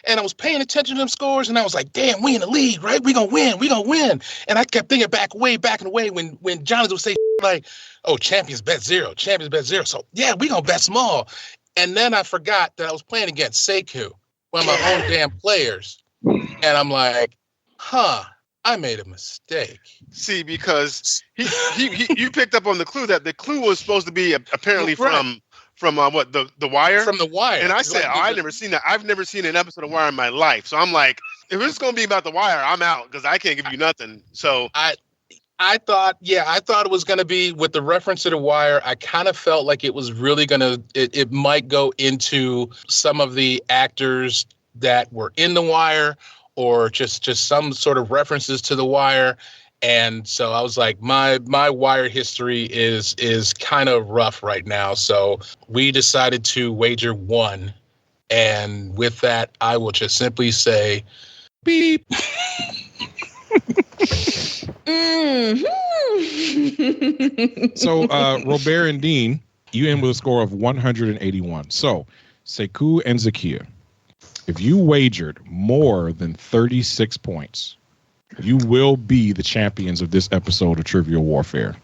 And I was paying attention to them scores, and I was like, damn, we in the lead, right? We gonna win. And I kept thinking way back in the way when Johnny would say like, oh, champions bet zero. So yeah, we gonna bet small. And then I forgot that I was playing against Sekou, one of my own damn players. And I'm like, I made a mistake. See, because you picked up on the clue that the clue was supposed to be apparently from what the Wire. From the Wire. And I said, I've never seen that. I've never seen an episode of Wire in my life. So I'm like, if it's going to be about the Wire, I'm out because I can't give you nothing. So I thought it was going to be with the reference to the Wire. I kind of felt like it was really going to, it might go into some of the actors that were in the Wire, or just some sort of references to the Wire. And so I was like, my Wire history is kind of rough right now. So we decided to wager 1. And with that, I will just simply say, beep. So Robert and Dean, you end with a score of 181. So Sekou and Zahkia, if you wagered more than 36 points, you will be the champions of this episode of Trivial Warfare.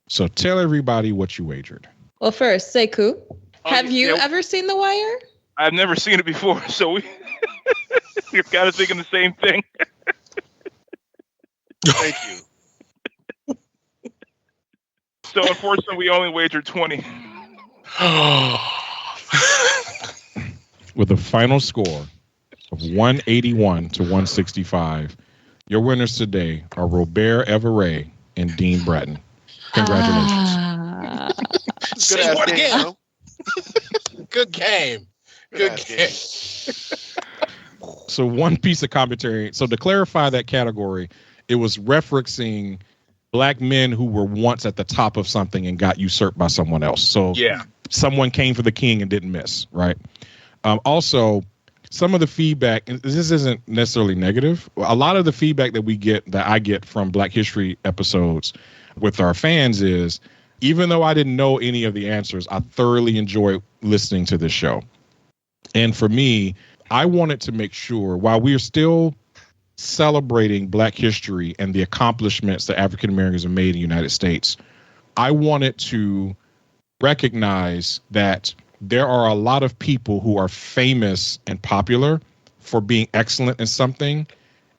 So tell everybody what you wagered. Well, first, Sekou, have you ever seen The Wire? I've never seen it before, so you're kind of thinking the same thing. Thank you. So unfortunately, we only wagered 20. With a final score of 181 to 165, your winners today are Robert Everett and Dean Bratton. Congratulations. Good game. Good game. Good game. So one piece of commentary. So to clarify that category, it was referencing black men who were once at the top of something and got usurped by someone else. So someone came for the king and didn't miss, right? Also, some of the feedback, and this isn't necessarily negative. A lot of the feedback that I get from Black History episodes with our fans is, even though I didn't know any of the answers, I thoroughly enjoy listening to this show. And for me, I wanted to make sure, while we are still celebrating Black history and the accomplishments that African Americans have made in the United States, I wanted to recognize that there are a lot of people who are famous and popular for being excellent in something,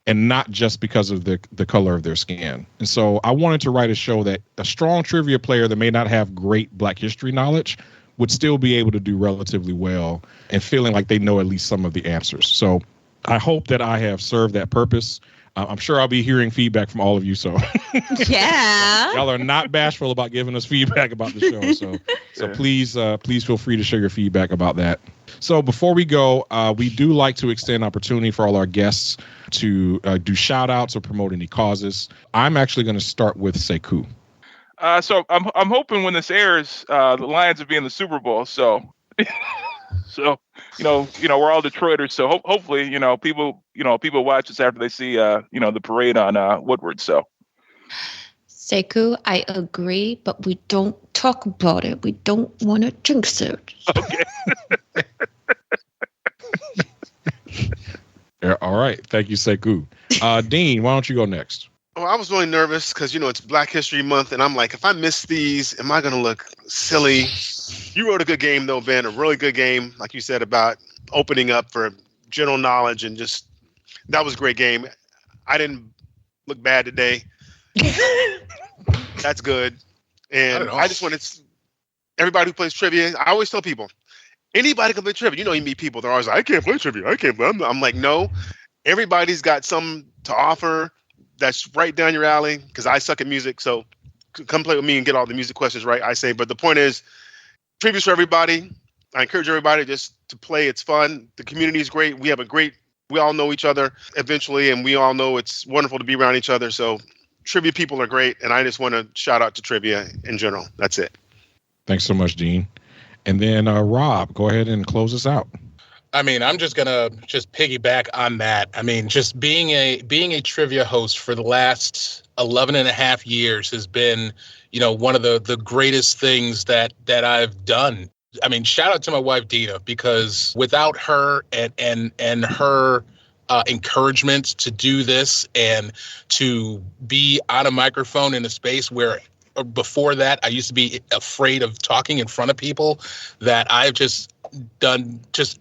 and not just because of the color of their skin. And so I wanted to write a show that a strong trivia player that may not have great Black history knowledge would still be able to do relatively well and feeling like they know at least some of the answers. So I hope that I have served that purpose. I'm sure I'll be hearing feedback from all of you. So Yeah. y'all are not bashful about giving us feedback about the show. So please feel free to share your feedback about that. So before we go, we do like to extend opportunity for all our guests to do shout outs or promote any causes. I'm actually going to start with Sekou. So I'm hoping when this airs, the Lions will be in the Super Bowl. So, so we're all Detroiters. So hopefully, people watch this after they see, the parade on Woodward. So, Sekou, I agree, but we don't talk about it. We don't want to jinx it. Okay. All right. Thank you, Sekou. Dean, why don't you go next? Well, I was really nervous because, it's Black History Month, and I'm like, if I miss these, am I going to look silly? You wrote a good game, though, Ben, a really good game, like you said, about opening up for general knowledge, and just, that was a great game. I didn't look bad today. That's good. And I just want to, everybody who plays trivia, I always tell people, anybody can play trivia. You know, you meet people, they're always like, I can't play trivia. I can't play. I'm like, no, everybody's got something to offer that's right down your alley, because I suck at music. So come play with me and get all the music questions right, I say. But the point is, trivia's for everybody. I encourage everybody just to play. It's fun. The community is great. We all know each other eventually, and we all know it's wonderful to be around each other. So trivia people are great, and I just want to shout out to trivia in general. That's it. Thanks so much, Dean. And then Rob, go ahead and close us out. I mean, I'm just gonna piggyback on that. I mean, just being a trivia host for the last 11 and a half years has been, one of the greatest things that I've done. I mean, shout out to my wife Dina, because without her and her encouragement to do this and to be on a microphone in a space where before that I used to be afraid of talking in front of people, that I've just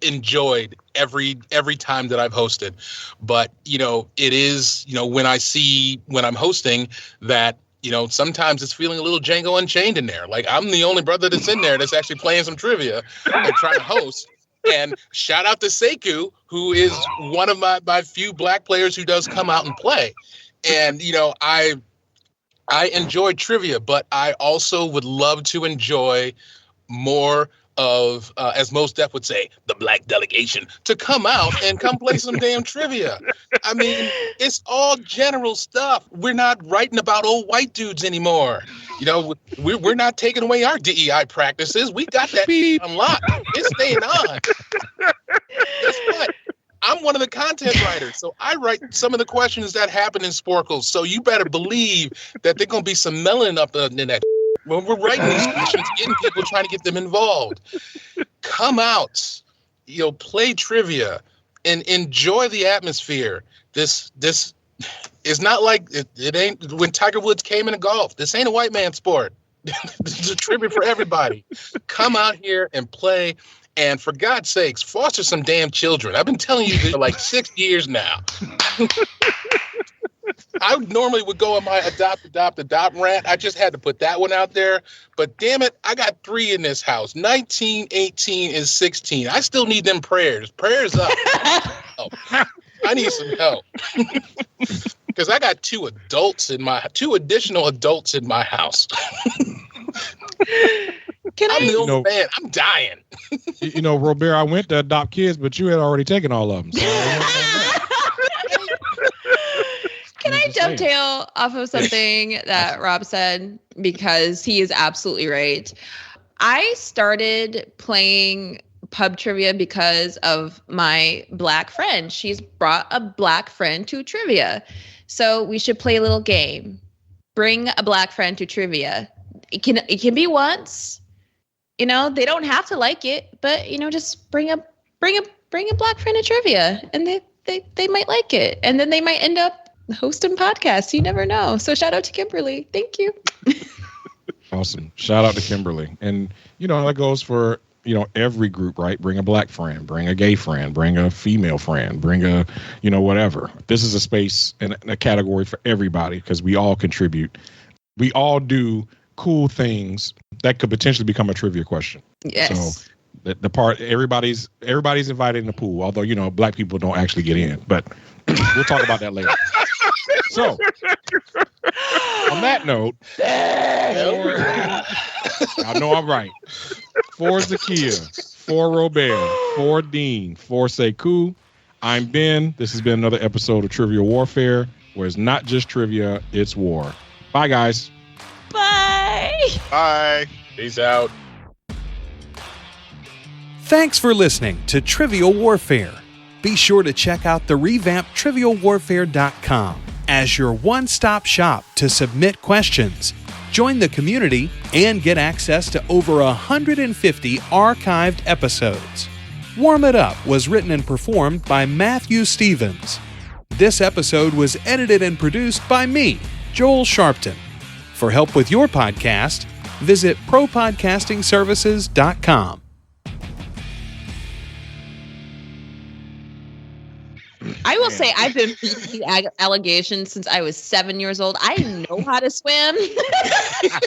enjoyed every time that I've hosted. But it is when I'm hosting that sometimes it's feeling a little Django Unchained in there. Like, I'm the only brother that's in there that's actually playing some trivia and trying to host. And shout out to Sekou, who is one of my few black players who does come out and play. And, I enjoy trivia, but I also would love to enjoy more of, as Mos Def would say, the black delegation to come out and come play some damn trivia. I mean, it's all general stuff. We're not writing about old white dudes anymore. We're not taking away our DEI practices. We got that unlocked. It's staying on. Guess what? I'm one of the content writers, so I write some of the questions that happen in Sporkles. So you better believe that there's going to be some melanin up in that. When we're writing these questions, getting people, trying to get them involved. Come out, play trivia and enjoy the atmosphere. This is not like it ain't when Tiger Woods came into golf. This ain't a white man sport. This is a trivia for everybody. Come out here and play. And for God's sakes, foster some damn children. I've been telling you this for like 6 years now. I normally would go on my adopt rant. I just had to put that one out there. But damn it, I got 3 in this house. 19, 18, and 16. I still need them prayers. Prayers up. Oh, I need some help. Because I got 2 additional adults in my house. I'm the only man. I'm dying. Robert, I went to adopt kids, but you had already taken all of them. So Can I dovetail off of something that Rob said? Because he is absolutely right. I started playing pub trivia because of my black friend. She's brought a black friend to trivia. So we should play a little game. Bring a black friend to trivia. It can be once. They don't have to like it, but just bring a black friend to trivia, and they might like it, and then they might end up hosting podcasts. You never know. So shout out to Kimberly. Thank you. Awesome. Shout out to Kimberly. And that goes for every group, right? Bring a black friend, bring a gay friend, bring a female friend, bring a whatever. This is a space and a category for everybody, because we all contribute. We all do cool things that could potentially become a trivia question. Yes. So the part everybody's invited in the pool, although black people don't actually get in, but we'll talk about that later. So on that note, I know I'm right. For Zahkia, for Robert, for Dean, for Sekou, I'm Ben. This has been another episode of Trivia Warfare, where it's not just trivia, it's war. Bye, guys. Bye. Bye. Peace out. Thanks for listening to Trivial Warfare. Be sure to check out the revamped trivialwarfare.com as your one-stop shop to submit questions, join the community, and get access to over 150 archived episodes. Warm It Up was written and performed by Matthew Stevens. This episode was edited and produced by me, Joel Sharpton. For help with your podcast, visit propodcastingservices.com. I will say I've been beating allegations since I was 7 years old. I know how to swim.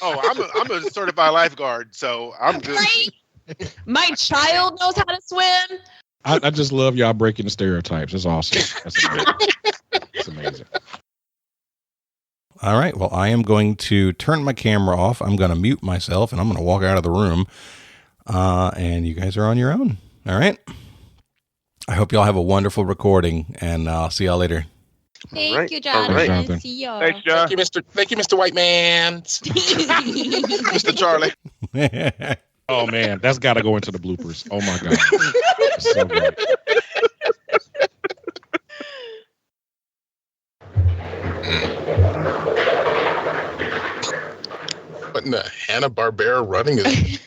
Oh, I'm a certified lifeguard, so I'm good. Right? My child knows how to swim. I just love y'all breaking the stereotypes. It's awesome. That's amazing. That's amazing. All right. Well, I am going to turn my camera off. I'm going to mute myself, and I'm going to walk out of the room. And you guys are on your own. All right. I hope y'all have a wonderful recording, and I'll see y'all later. Thank you, Jonathan. Right. Jonathan. See y'all. Thanks, John. Thank you, Mr. White Man. Mr. Charlie. Oh man, that's got to go into the bloopers. Oh my god, so great. What in the Hanna-Barbera running is?